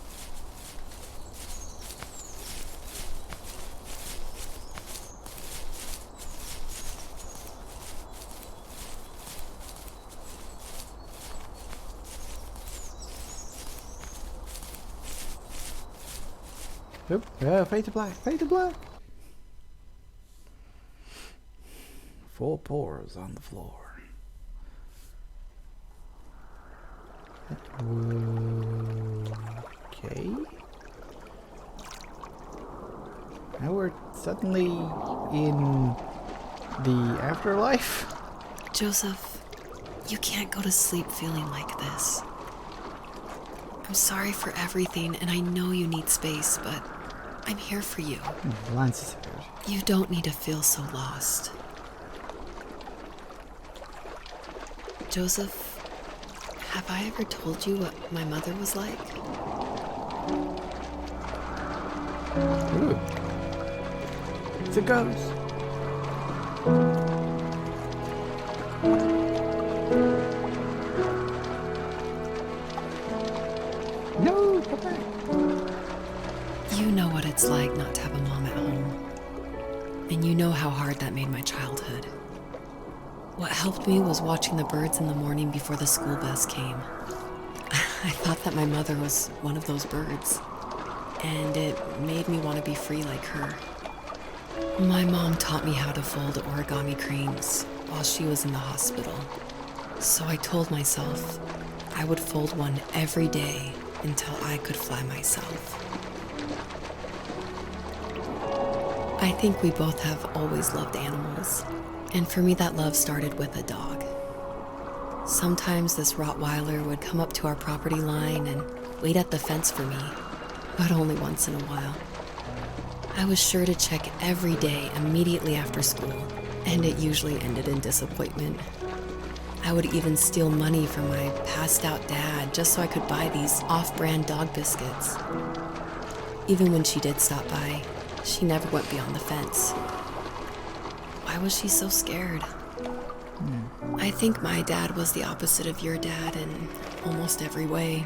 Oop, fade to black, fade to black. 4 pores on the floor. Okay. Now we're suddenly in the afterlife? Joseph, you can't go to sleep feeling like this. I'm sorry for everything, and I know you need space, but I'm here for you. Lance is here. You don't need to feel so lost. Joseph, have I ever told you what my mother was like? Ooh. It's a ghost. No, come back. You know what it's like not to have a mom at home. And you know how hard that made my childhood. What helped me was watching the birds in the morning before the school bus came. I thought that my mother was one of those birds, and it made me want to be free like her. My mom taught me how to fold origami cranes while she was in the hospital. So I told myself I would fold one every day until I could fly myself. I think we both have always loved animals. And for me, that love started with a dog. Sometimes this Rottweiler would come up to our property line and wait at the fence for me, but only once in a while. I was sure to check every day immediately after school, and it usually ended in disappointment. I would even steal money from my passed-out dad just so I could buy these off-brand dog biscuits. Even when she did stop by, she never went beyond the fence. Why was she so scared? I think my dad was the opposite of your dad in almost every way,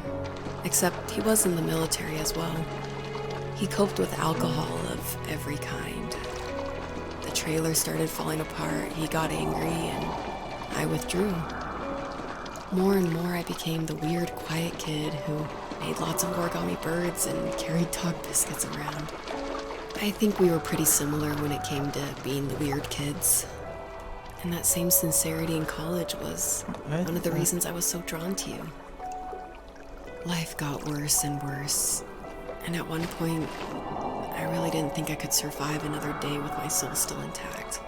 except he was in the military as well. He coped with alcohol of every kind. The trailer started falling apart, he got angry, and I withdrew. More and more I became the weird, quiet kid who made lots of origami birds and carried dog biscuits around. I think we were pretty similar when it came to being the weird kids. And that same sincerity in college was one of the reasons I was so drawn to you. Life got worse and worse. And at one point, I really didn't think I could survive another day with my soul still intact.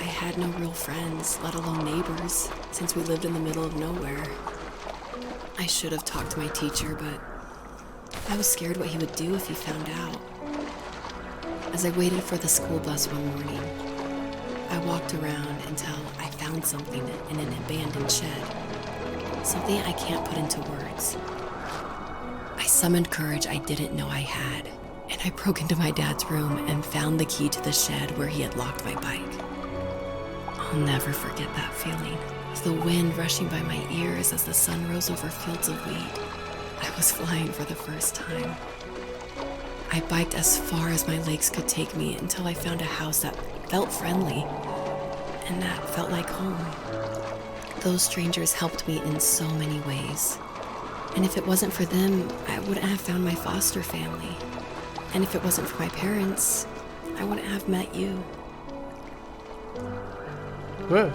I had no real friends, let alone neighbors, since we lived in the middle of nowhere. I should have talked to my teacher, but I was scared what he would do if he found out. As I waited for the school bus one morning, I walked around until I found something in an abandoned shed. Something I can't put into words. I summoned courage I didn't know I had, and I broke into my dad's room and found the key to the shed where he had locked my bike. I'll never forget that feeling. As the wind rushing by my ears as the sun rose over fields of wheat, I was flying for the first time. I biked as far as my legs could take me until I found a house that felt friendly and that felt like home. Those strangers helped me in so many ways. And if it wasn't for them, I wouldn't have found my foster family. And if it wasn't for my parents, I wouldn't have met you. Good.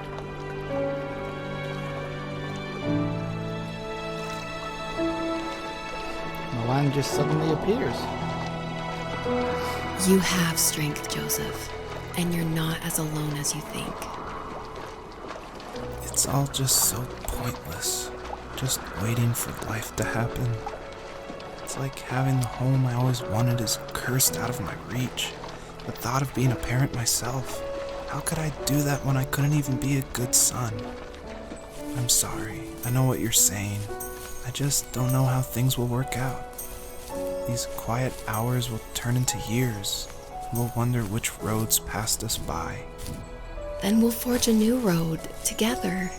Milan just suddenly appears. You have strength, Joseph, and you're not as alone as you think. It's all just so pointless. just waiting for life to happen. It's like having the home I always wanted is cursed out of my reach. The thought of being a parent myself, how could I do that when I couldn't even be a good son? I'm sorry, I know what you're saying. I just don't know how things will work out. These quiet hours will turn into years. We'll wonder which roads passed us by. Then we'll forge a new road together.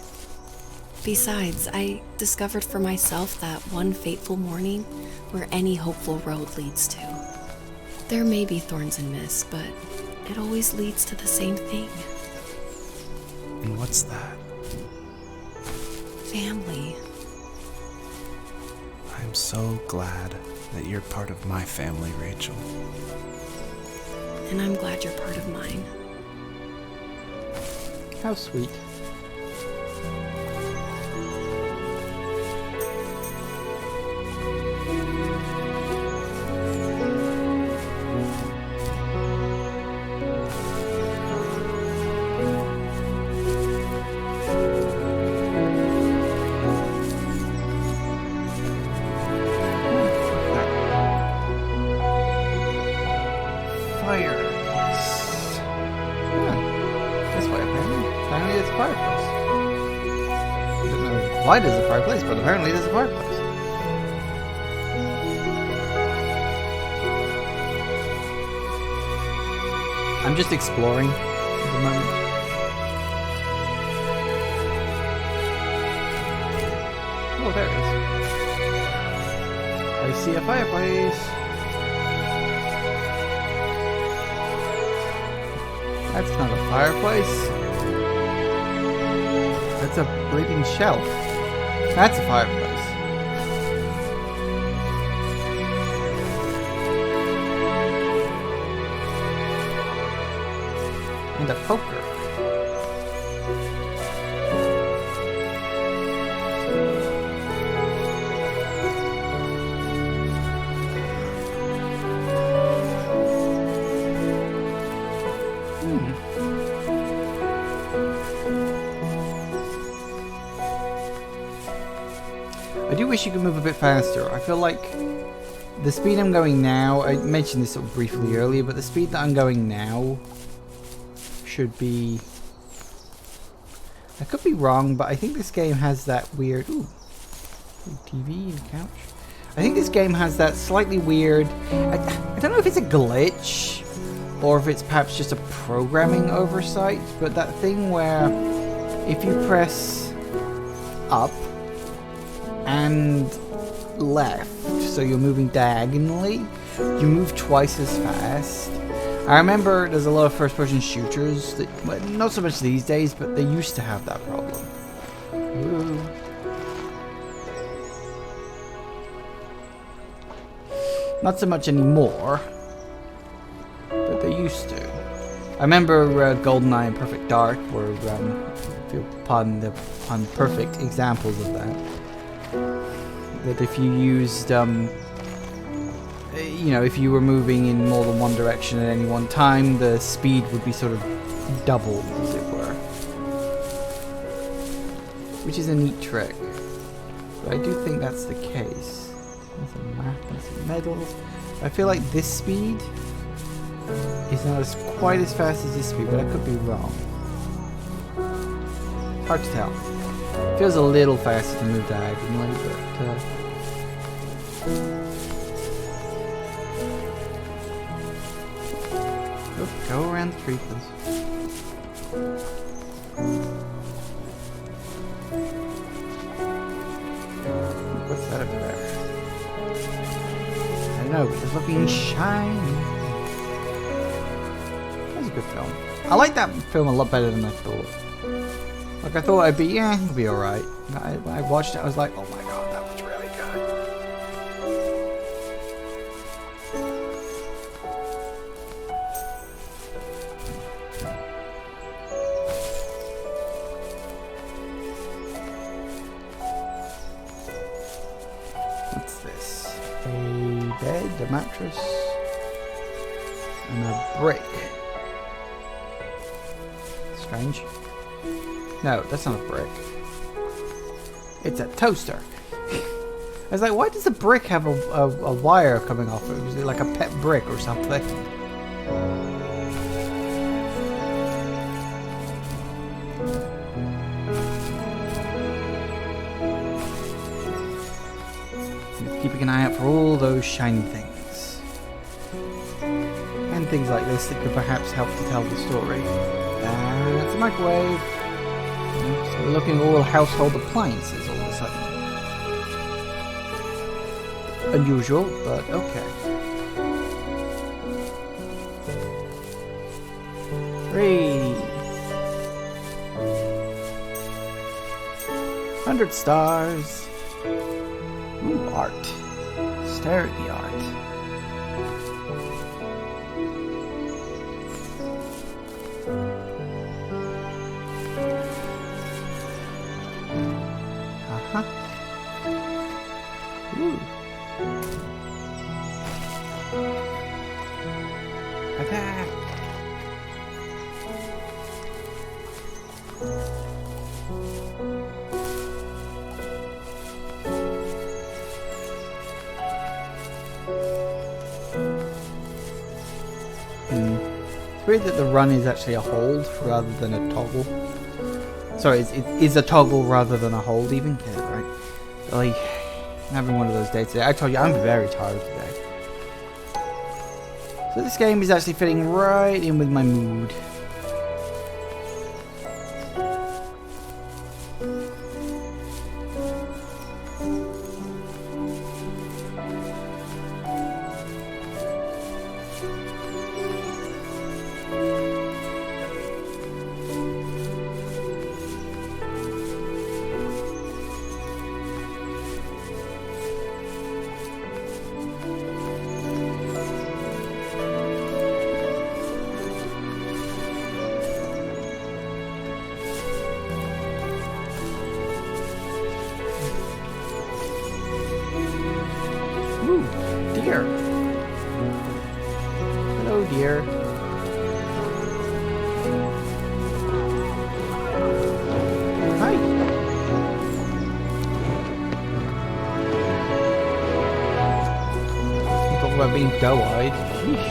Besides, I discovered for myself that one fateful morning where any hopeful road leads to. There may be thorns and mist, but it always leads to the same thing. And what's that? Family. I'm so glad that you're part of my family, Rachel. And I'm glad you're part of mine. How sweet. Why there's a fireplace, but apparently there's a fireplace. I'm just exploring at the moment. Oh, there it is. I see a fireplace. That's not a fireplace. That's a bleeding shelf. That's a fireplace. And a poker. I do wish you could move a bit faster. I feel like the speed I'm going now, I mentioned this sort of briefly earlier, but the speed that I'm going now should be... I could be wrong, but I think this game has that weird... Ooh, TV and couch. I think this game has that slightly weird... I don't know if it's a glitch or if it's perhaps just a programming oversight, but that thing where if you press up and left, so you're moving diagonally, you move twice as fast. I remember there's a lot of first-person shooters that, well, not so much these days, but they used to have that problem. Ooh. Not so much anymore, but they used to. I remember GoldenEye and Perfect Dark were, if you pardon the perfect examples of that. That if you used, you know, if you were moving in more than one direction at any one time, the speed would be sort of doubled, as it were. Which is a neat trick. But I do think that's the case. There's a map and some medals. I feel like this speed is not as quite as fast as this speed, but I could be wrong. Hard to tell. Feels a little faster to move diagonally, but go around the tree, please. What's that up there? I don't know, but it's looking shiny. That's a good film. I like that film a lot better than I thought. Like, I thought it'd be, yeah, it'll be alright. When I watched it, I was like, oh my god, that was really good. What's this? A bed, a mattress, and a brick. Strange. No, that's not a brick. It's a toaster. I was like, why does the brick have a wire coming off it? Was it like a pet brick or something? Keeping an eye out for all those shiny things. And things like this that could perhaps help to tell the story. That's a microwave. So we're looking at all household appliances all of a sudden. Unusual, but okay. 100 stars. Ooh, art. Stare at the art. Ooh. Attack! It's weird that the run is actually a hold rather than a toggle. Sorry, it is a toggle rather than a hold even. Get it right. Like, I'm having one of those days today. I told you, I'm very tired today. So this game is actually fitting right in with my mood. Deer. Hello, deer. Hi. You talk about being doe-eyed. Sheesh.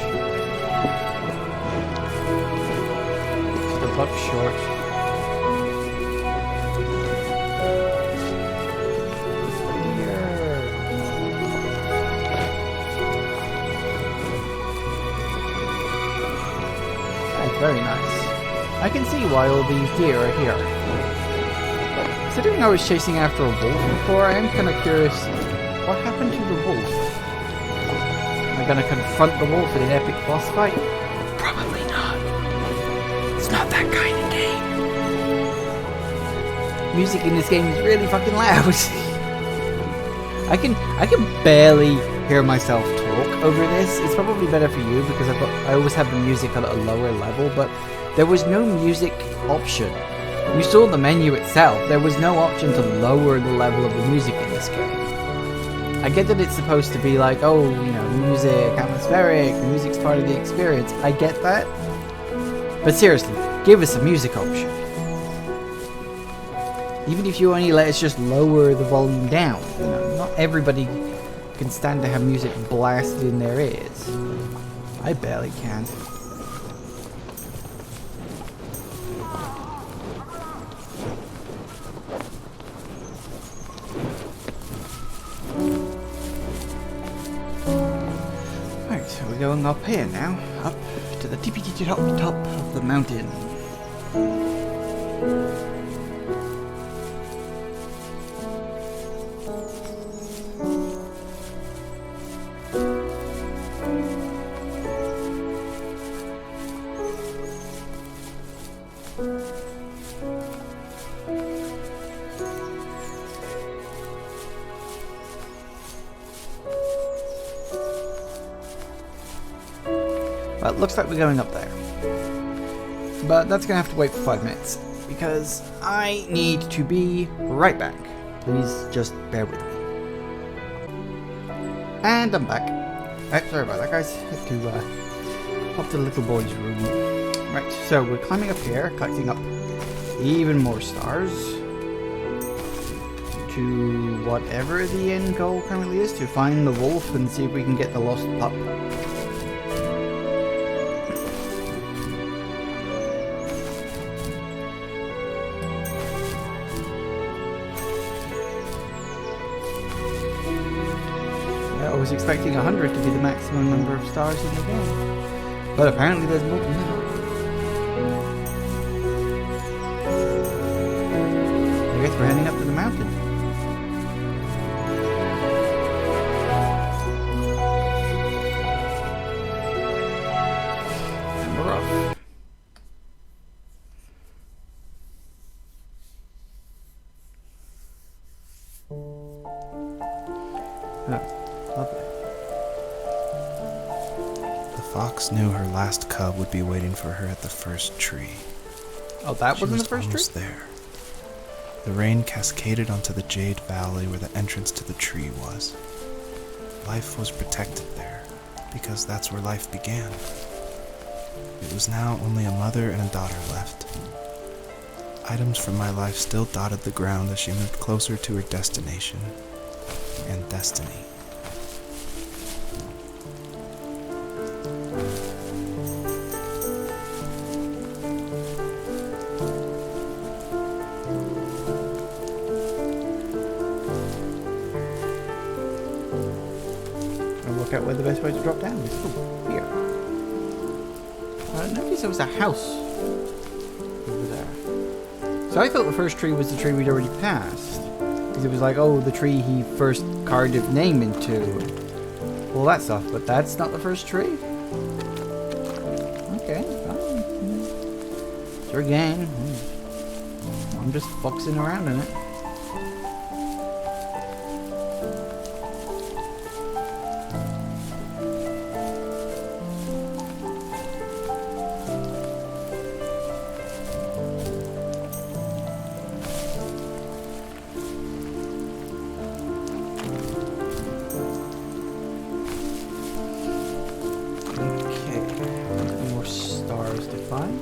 Just a buck short. Very nice. I can see why all these deer are here. Considering I was chasing after a wolf before, I am kind of curious, what happened to the wolf? Am I going to confront the wolf in an epic boss fight? Probably not. It's not that kind of game. Music in this game is really fucking loud. I can barely hear myself talk over this. It's probably better for you because I always have the music at a lower level, but there was no music option. You saw the menu itself. There was no option to lower the level of the music in this game. I get that it's supposed to be like, oh, you know, music, atmospheric, the music's part of the experience. I get that. But seriously, give us a music option. Even if you only let us just lower the volume down. You know, not everybody can stand to have music blasted in their ears. I barely can. Right, so we're going up here now. Up to the tippy top of the mountain. Well, it looks like we're going up there. But that's going to have to wait for 5 minutes, because I need to be right back. Please just bear with me. And I'm back. Right, sorry about that, guys. Had to pop to the little boy's room. Right, so we're climbing up here, collecting up even more stars. to whatever the end goal currently is, to find the wolf and see if we can get the lost pup. I was expecting 100 to be the maximum number of stars in the game, but apparently there's more than that. I guess we're heading up to the mountain. And we're off. Oh, lovely. The fox knew her last cub would be waiting for her at the first tree. Oh, that She wasn't was the first tree? almost there. The rain cascaded onto the jade valley where the entrance to the tree was. Life was protected there, because that's where life began. It was now only a mother and a daughter left. Items from my life still dotted the ground as she moved closer to her destination and destiny. And work out where the best way to drop down is. Ooh, here. I noticed there was a house over there. So I thought the first tree was the tree we'd already passed. Because it was like, oh, the tree he first carved his name into. All that stuff, but that's not the first tree? Okay, fine. It's your game. I'm just foxing around in it. Okay, more stars to find.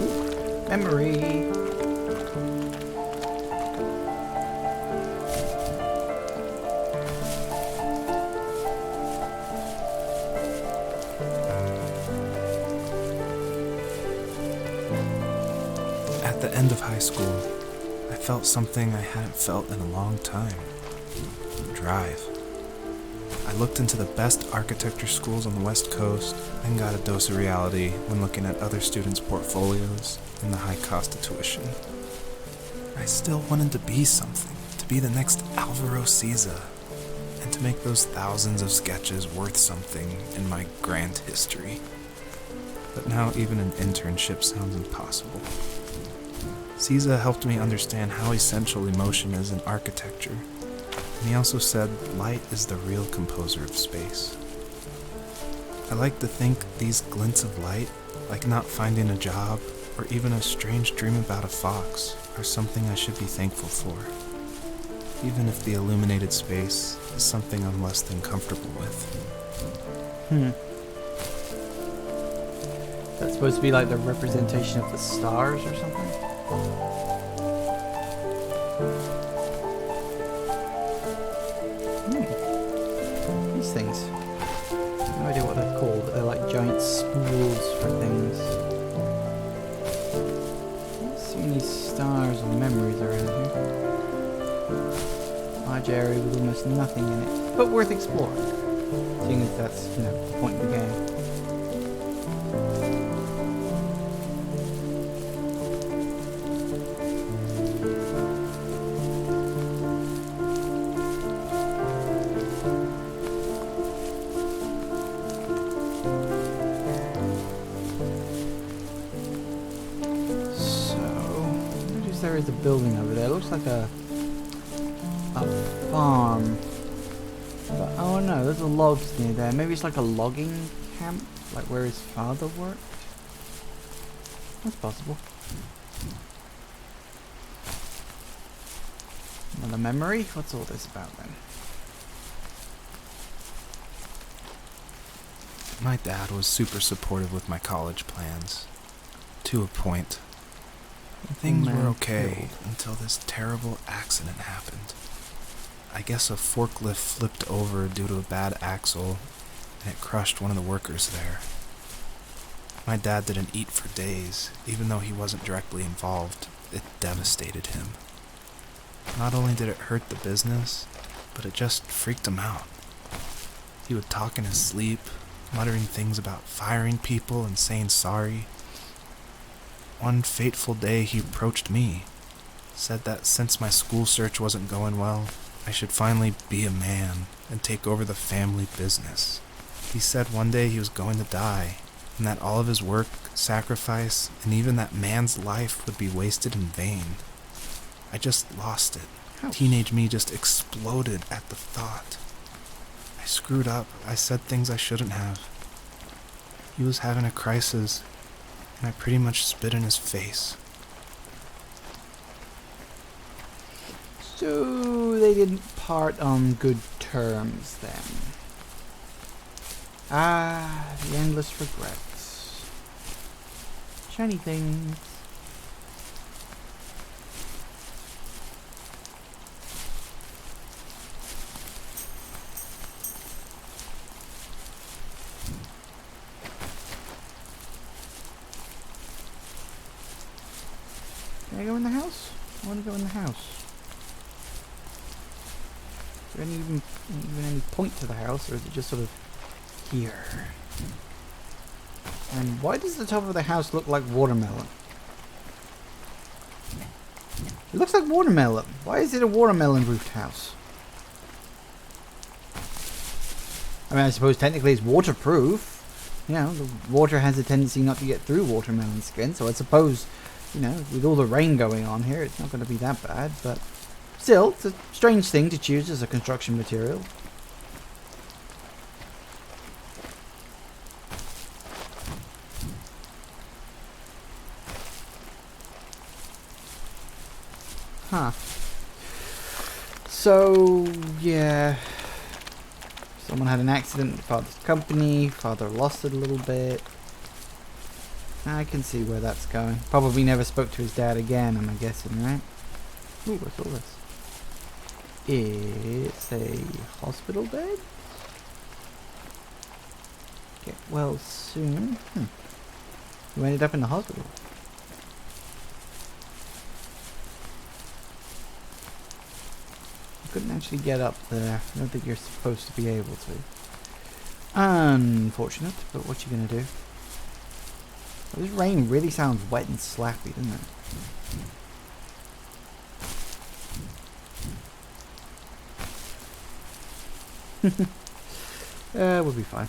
Ooh, memory. At the end of high school, I felt something I hadn't felt in a long time. Drive. I looked into the best architecture schools on the West Coast and got a dose of reality when looking at other students' portfolios and the high cost of tuition. I still wanted to be something, to be the next Alvaro Siza, and to make those thousands of sketches worth something in my grand history. But now even an internship sounds impossible. Siza helped me understand how essential emotion is in architecture. And he also said light is the real composer of space. I like to think these glints of light, like not finding a job or even a strange dream about a fox, are something I should be thankful for. Even if the illuminated space is something I'm less than comfortable with. That's supposed to be like the representation of the stars or something? These things. No idea what they're called, but they're like giant spools for things. I don't see any stars or memories around here. Large area with almost nothing in it, but worth exploring. Seeing as that's, the point of the game. There is a building over there. It looks like a farm. But, oh no, there's a logs near there. Maybe it's like a logging camp, like where his father worked. That's possible. Another memory? What's all this about then? My dad was super supportive with my college plans. To a point. Things were man okay killed. until this terrible accident happened. I guess a forklift flipped over due to a bad axle, and it crushed one of the workers there. My dad didn't eat for days, even though he wasn't directly involved. It devastated him. Not only did it hurt the business, but it just freaked him out. He would talk in his sleep, muttering things about firing people and saying sorry. One fateful day he approached me, said that since my school search wasn't going well, I should finally be a man and take over the family business. He said one day he was going to die, and that all of his work, sacrifice, and even that man's life would be wasted in vain. I just lost it. Ouch. Teenage me just exploded at the thought. I screwed up. I said things I shouldn't have. He was having a crisis, and I pretty much spit in his face. So they didn't part on good terms then. Ah, the endless regrets. Shiny things. Can I go in the house? I want to go in the house. Is there even any point to the house, or is it just sort of here? And why does the top of the house look like watermelon? It looks like watermelon. Why is it a watermelon roofed house? I mean, I suppose technically it's waterproof. You know, the water has a tendency not to get through watermelon skin, so I suppose, you know, with all the rain going on here, it's not going to be that bad, but still, it's a strange thing to choose as a construction material. Huh. So, yeah. Someone had an accident at father's company. Father lost it a little bit. I can see where that's going. Probably never spoke to his dad again, I'm guessing, right? Ooh, what's all this? It's a hospital bed? Get well soon. You ended up in the hospital. You couldn't actually get up there. I don't think you're supposed to be able to. Unfortunate, but what you gonna do? Well, this rain really sounds wet and slappy, doesn't it? We'll be fine.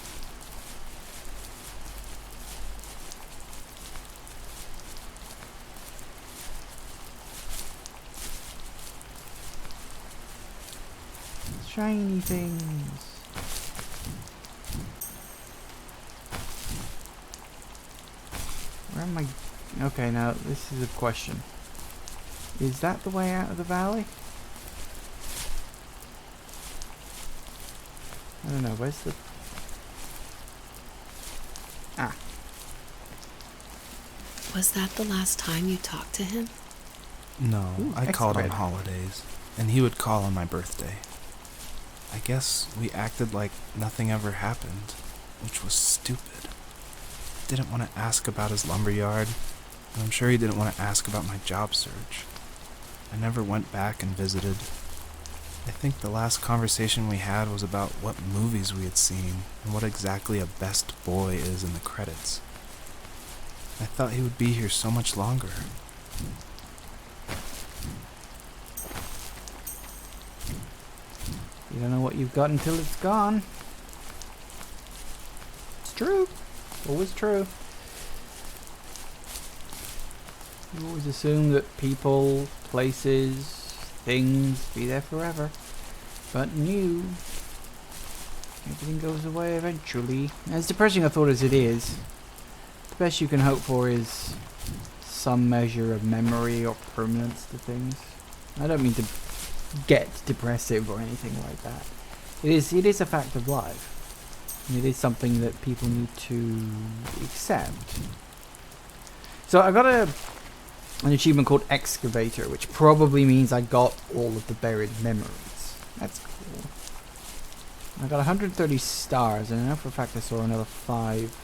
Shiny things. Where am I? Okay, now this is a question. Is that the way out of the valley? I don't know, where's the... Ah. Was that the last time you talked to him? No, Ooh, I called on excellent. holidays, and he would call on my birthday. I guess we acted like nothing ever happened, which was stupid. Didn't want to ask about his lumberyard, and I'm sure he didn't want to ask about my job search. I never went back and visited. I think the last conversation we had was about what movies we had seen and what exactly a best boy is in the credits. I thought he would be here so much longer. You don't know what you've got until it's gone. It's true. Always true. You always assume that people, places, things be there forever. But new. Everything goes away eventually. As depressing a thought as it is, the best you can hope for is some measure of memory or permanence to things. I don't mean to get depressive or anything like that. It is a fact of life. And it is something that people need to accept. So I got a an achievement called Excavator, which probably means I got all of the buried memories. That's cool. I got 130 stars, and I know for a fact I saw another 5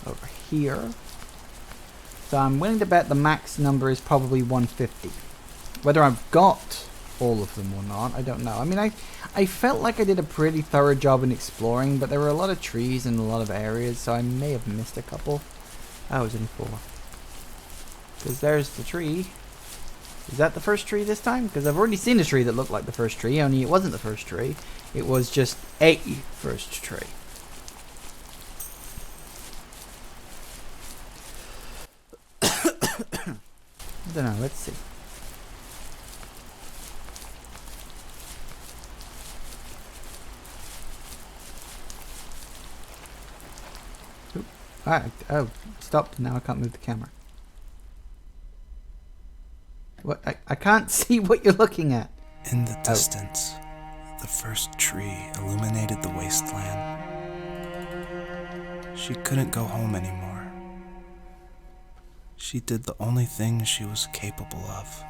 over here. So I'm willing to bet the max number is probably 150. Whether I've got all of them or not, I don't know. I mean, I felt like I did a pretty thorough job in exploring, but there were a lot of trees and a lot of areas, so I may have missed a couple. Oh, it was only 4. Because there's the tree. Is that the first tree this time? Because I've already seen a tree that looked like the first tree, only it wasn't the first tree. It was just a first tree. I don't know, let's see. Oop. Oh, stopped. Now I can't move the camera. What? I can't see what you're looking at. In the distance, the first tree illuminated the wasteland. She couldn't go home anymore. She did the only thing she was capable of.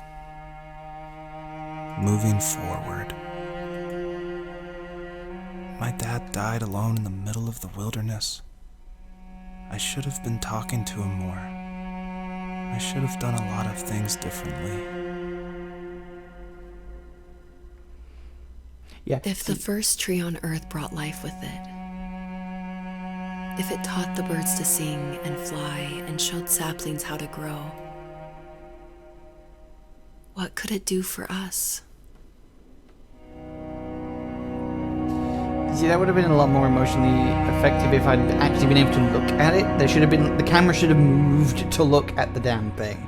Moving forward. My dad died alone in the middle of the wilderness. I should have been talking to him more. I should have done a lot of things differently. Yeah. If the first tree on Earth brought life with it, if it taught the birds to sing and fly and showed saplings how to grow, what could it do for us? See, that would have been a lot more emotionally effective if I'd actually been able to look at it. There should have been, the camera should have moved to look at the damn thing.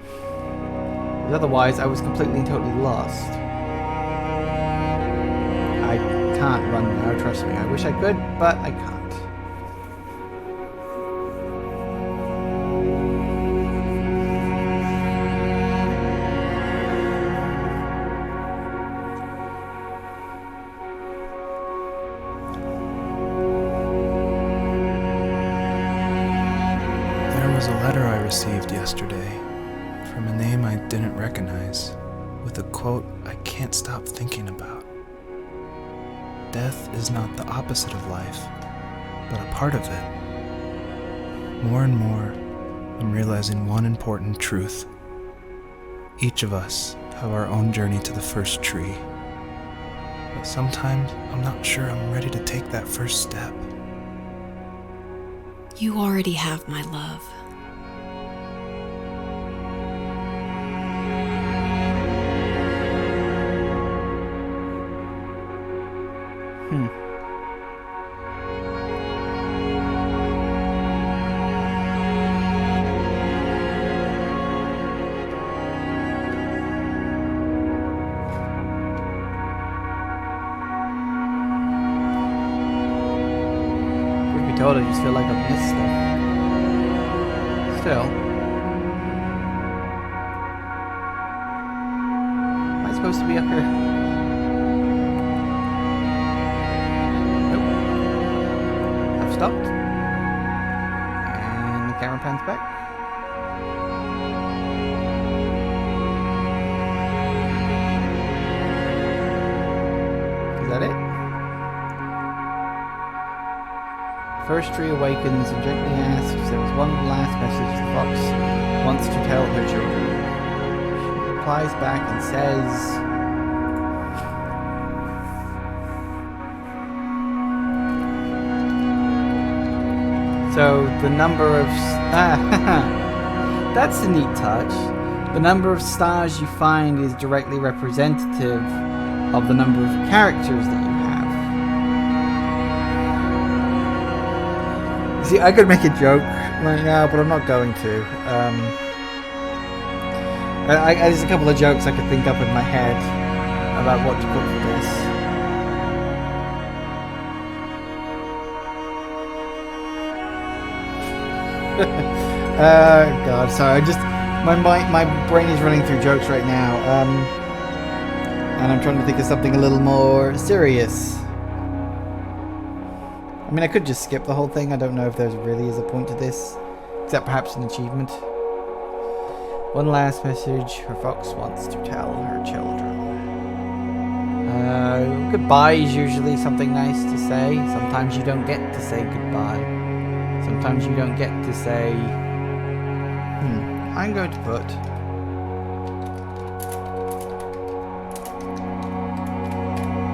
Because otherwise, I was completely and totally lost. I can't run now, trust me. I wish I could, but I can't. Received yesterday from a name I didn't recognize, with a quote I can't stop thinking about. Death is not the opposite of life, but a part of it. More and more, I'm realizing one important truth. Each of us have our own journey to the first tree, but sometimes I'm not sure I'm ready to take that first step. You already have my love. I just feel like I've missed stuff. Still. Am I supposed to be up here? Nope. I've stopped. And the camera pans back. Is that it? First tree awakens and gently asks if there was one last message the fox wants to tell her children. She replies back and says, so the number of... that's a neat touch. The number of stars you find is directly representative of the number of characters that you have. See, I could make a joke right now, but I'm not going to. There's a couple of jokes I could think up in my head about what to put for this. God, sorry. My brain is running through jokes right now, and I'm trying to think of something a little more serious. I mean, I could just skip the whole thing. I don't know if there really is a point to this, except perhaps an achievement. One last message her fox wants to tell her children. Goodbye is usually something nice to say. Sometimes you don't get to say goodbye. Sometimes you don't get to say... I'm going to put...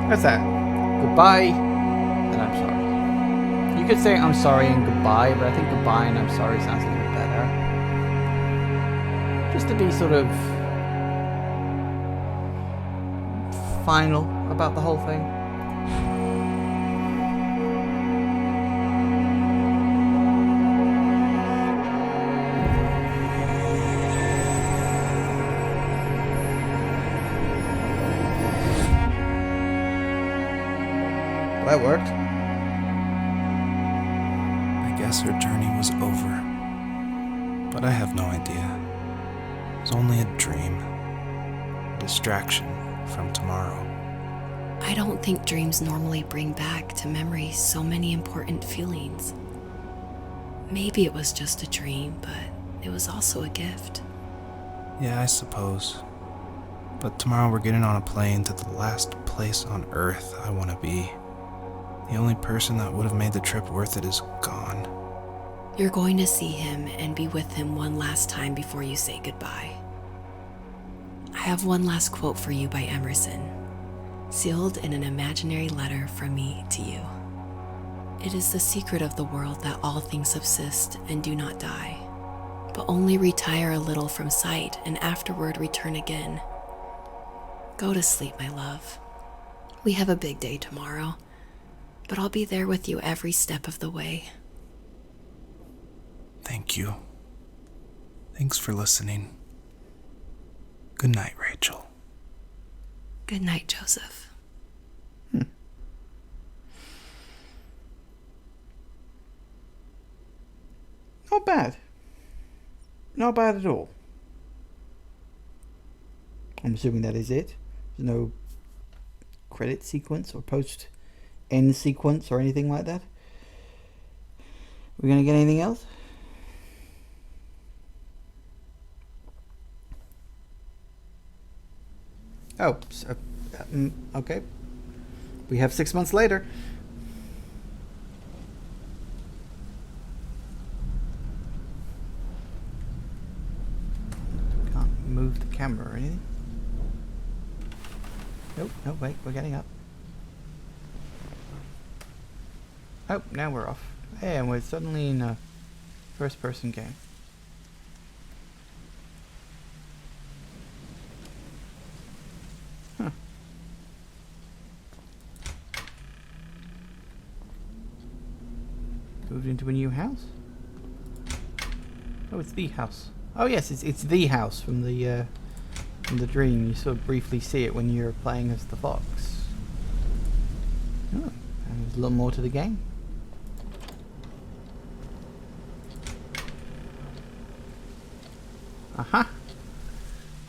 What's that? Goodbye, and I'm sorry. You could say I'm sorry and goodbye, but I think goodbye and I'm sorry sounds a little better. Just to be sort of final about the whole thing. That worked. I guess her journey was over. But I have no idea. It was only a dream. A distraction from tomorrow. I don't think dreams normally bring back to memory so many important feelings. Maybe it was just a dream, but it was also a gift. Yeah, I suppose. But tomorrow we're getting on a plane to the last place on Earth I want to be. The only person that would have made the trip worth it is gone. You're going to see him and be with him one last time before you say goodbye. I have one last quote for you by Emerson, sealed in an imaginary letter from me to you. It is the secret of the world that all things subsist and do not die, but only retire a little from sight and afterward return again. Go to sleep, my love. We have a big day tomorrow, but I'll be there with you every step of the way. Thank you. Thanks for listening. Good night, Rachel. Good night, Joseph. Not bad. Not bad at all. I'm assuming that is it. There's no credit sequence or post-end sequence or anything like that. We gonna get anything else? Oh, so, okay. We have 6 months later. Can't move the camera or anything. Nope, no, wait, we're getting up. Oh, now we're off. Hey, and we're suddenly in a first-person game. Huh. Moved into a new house? Oh, it's the house. Oh yes, it's the house from the dream. You sort of briefly see it when you're playing as the fox. Oh, and there's a little more to the game. Aha!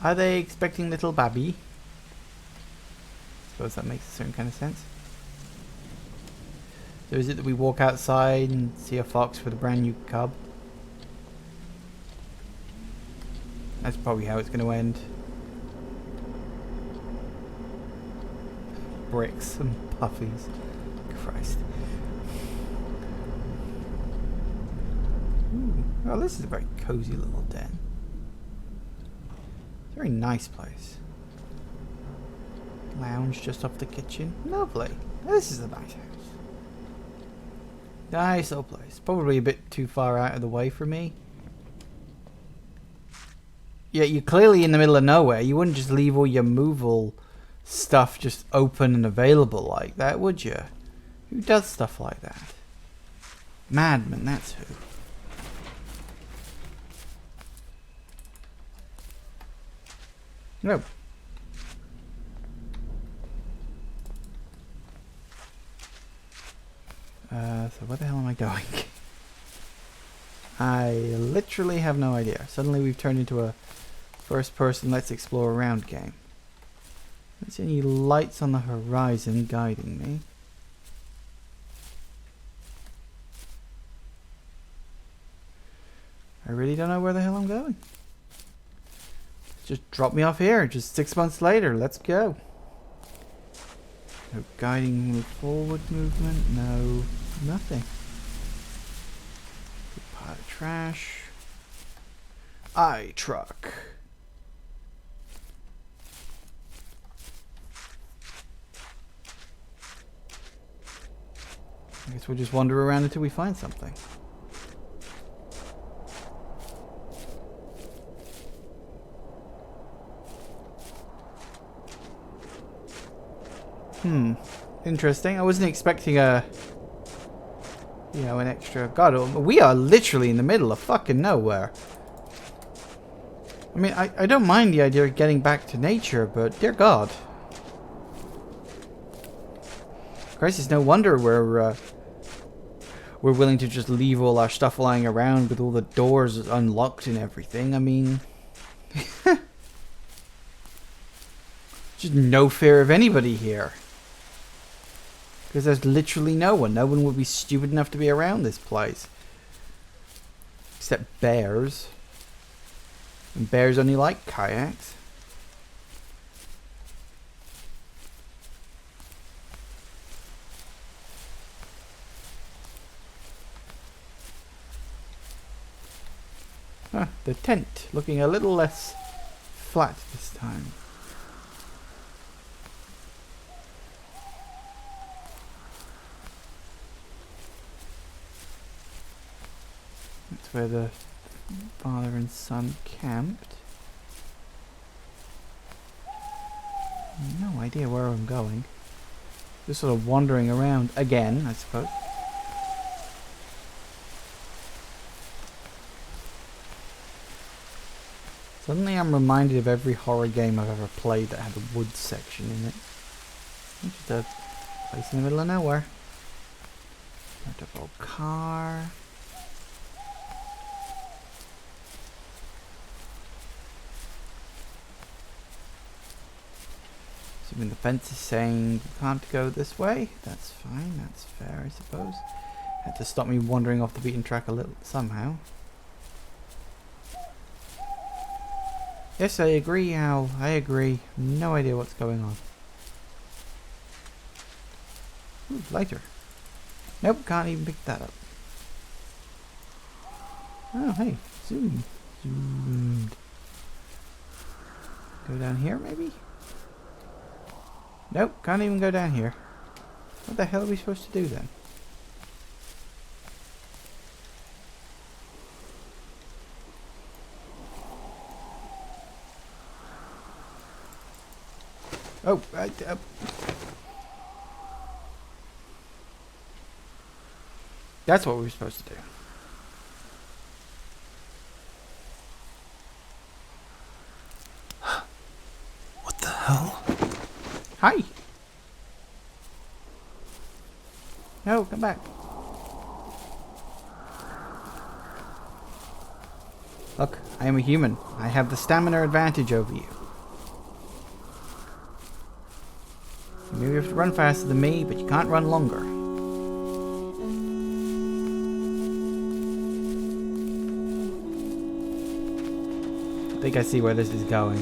Are they expecting little Babby? Suppose that makes a certain kind of sense. So is it that we walk outside and see a fox with a brand new cub? That's probably how it's going to end. Bricks and puffies. Christ. Ooh. Oh, this is a very cozy little den. Very nice place. Lounge just off the kitchen. Lovely. This is a nice house. Nice little place. Probably a bit too far out of the way for me. Yeah, you're clearly in the middle of nowhere. You wouldn't just leave all your movable stuff just open and available like that, would you? Who does stuff like that? Madman, that's who. No. So where the hell am I going? I literally have no idea. Suddenly we've turned into a first-person let's explore around game. Don't see any lights on the horizon guiding me. I really don't know where the hell I'm going. Just drop me off here. Just 6 months later. Let's go. No guiding forward movement. No, nothing. Good pile of trash. truck. I guess we'll just wander around until we find something. Interesting. I wasn't expecting an extra... God, we are literally in the middle of fucking nowhere. I mean, I don't mind the idea of getting back to nature, but dear God. Christ, it's no wonder we're willing to just leave all our stuff lying around with all the doors unlocked and everything. I mean... just no fear of anybody here. Because there's literally no one. No one would be stupid enough to be around this place. Except bears. And bears only like kayaks. The tent looking a little less flat this time. That's where the father and son camped. No idea where I'm going. Just sort of wandering around again, I suppose. Suddenly I'm reminded of every horror game I've ever played that had a woods section in it. Just a place in the middle of nowhere. Beautiful car. Assuming the fence is saying you can't go this way. That's fine, that's fair, I suppose. Had to stop me wandering off the beaten track a little somehow. Yes, I agree, Al. I agree. No idea what's going on. Ooh, lighter. Nope, can't even pick that up. Oh, hey. Zoom. Zoomed. Go down here, maybe? Nope, can't even go down here. What the hell are we supposed to do then? Oh, that's what we were supposed to do. What the hell? Hi! No, come back. Look, I am a human. I have the stamina advantage over you. Maybe you have to run faster than me, but you can't run longer. I think I see where this is going.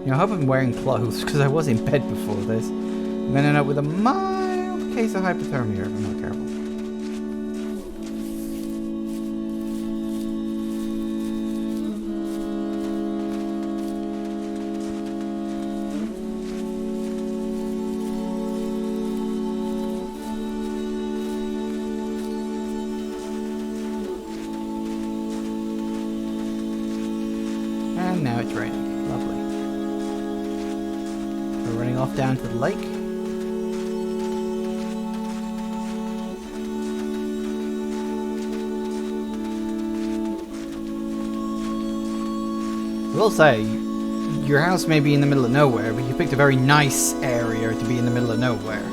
You know, I hope I'm wearing clothes, because I was in bed before this. I'm going to end up with a mild case of hypothermia if I'm not careful. And now it's raining. Lovely. We're running off down to the lake. I will say, your house may be in the middle of nowhere, but you picked a very nice area to be in the middle of nowhere.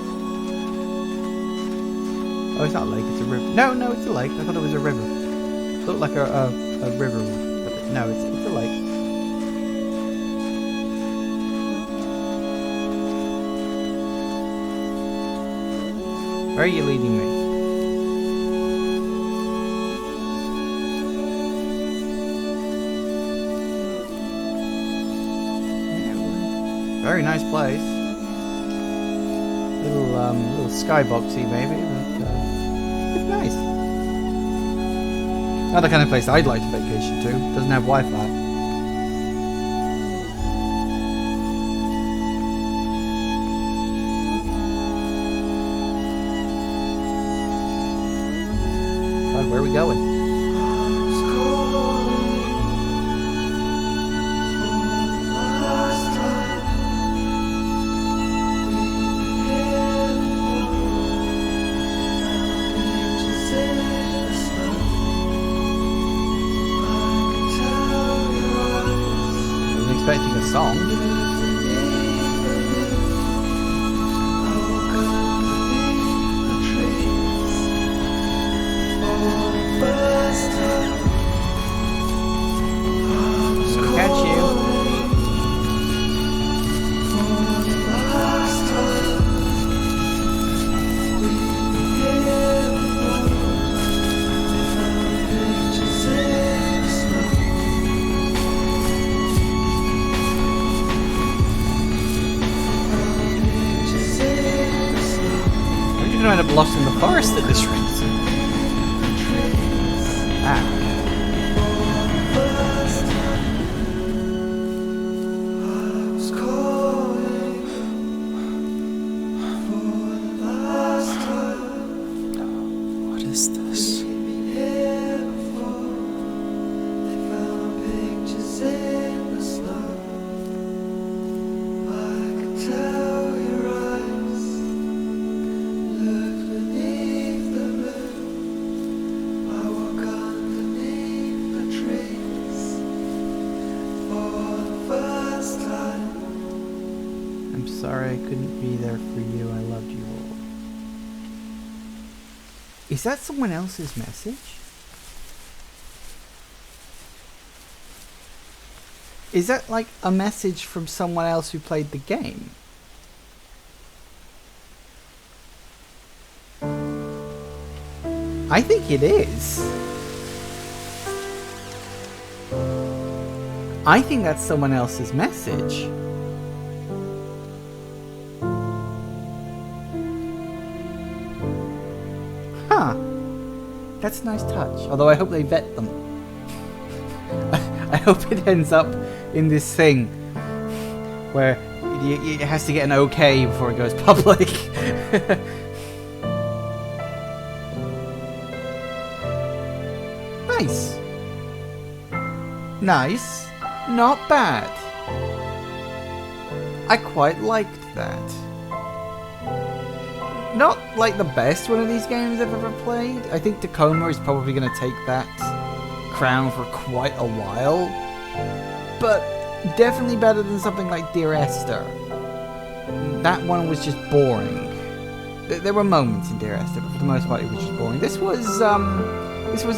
Oh, it's not a lake, it's a river. No, it's a lake. I thought it was a river. It looked like a river, but no, it's a lake. Where are you leading me? very nice place. Little skyboxy maybe, but it's nice. Not the kind of place I'd like to vacation to. Doesn't have Wi-Fi. God, where are we going? Expecting a song. Catch you. You're gonna end up lost in the forest at this rate. Ah. What is this? I'm sorry I couldn't be there for you. I loved you all. Is that someone else's message? Is that like a message from someone else who played the game? I think it is. I think that's someone else's message. Huh. That's a nice touch. Although I hope they vet them. I hope it ends up in this thing where it has to get an okay before it goes public. Nice. Nice. Not bad. I quite liked that. Not like the best one of these games I've ever played. I think Tacoma is probably going to take that crown for quite a while. But definitely better than something like Dear Esther. That one was just boring. There were moments in Dear Esther, but for the most part it was just boring. This was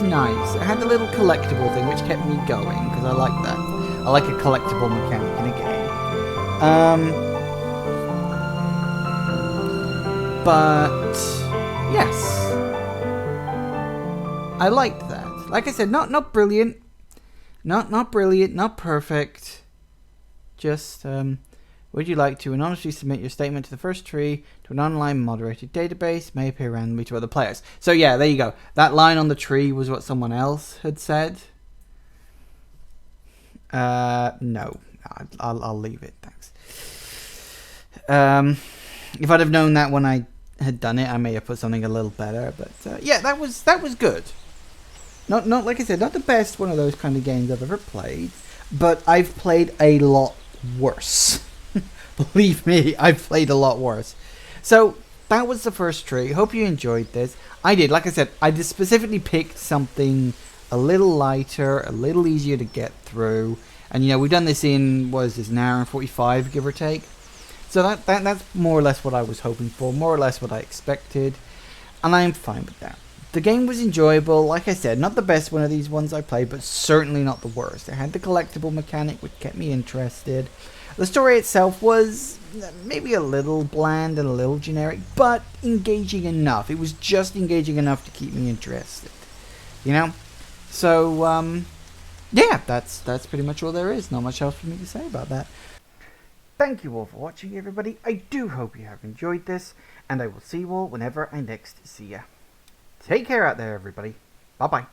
nice. It had the little collectible thing which kept me going, because I like that. I like a collectible mechanic in a game. But yes, I liked that. Like I said, not brilliant, not brilliant, not perfect. Just would you like to anonymously submit your statement to the first tree to an online moderated database? May appear randomly to other players. So yeah, there you go. That line on the tree was what someone else had said. No, I'll leave it. Thanks. If I'd have known that when I had done it, I may have put something a little better. But yeah, that was good. Not like I said, not the best one of those kind of games I've ever played, but I've played a lot worse. Believe me, I've played a lot worse. So that was the first tree. Hope you enjoyed this. I did. Like I said, I just specifically picked something a little lighter, a little easier to get through. And, you know, we've done this in, what is this, an hour and 45, give or take. So that's more or less what I was hoping for, more or less what I expected. And I'm fine with that. The game was enjoyable. Like I said, not the best one of these ones I played, but certainly not the worst. It had the collectible mechanic, which kept me interested. The story itself was maybe a little bland and a little generic, but engaging enough. It was just engaging enough to keep me interested. You know? So, yeah, that's pretty much all there is. Not much else for me to say about that. thank you all for watching, everybody. I do hope you have enjoyed this, and I will see you all whenever I next see you. Take care out there, everybody. Bye-bye.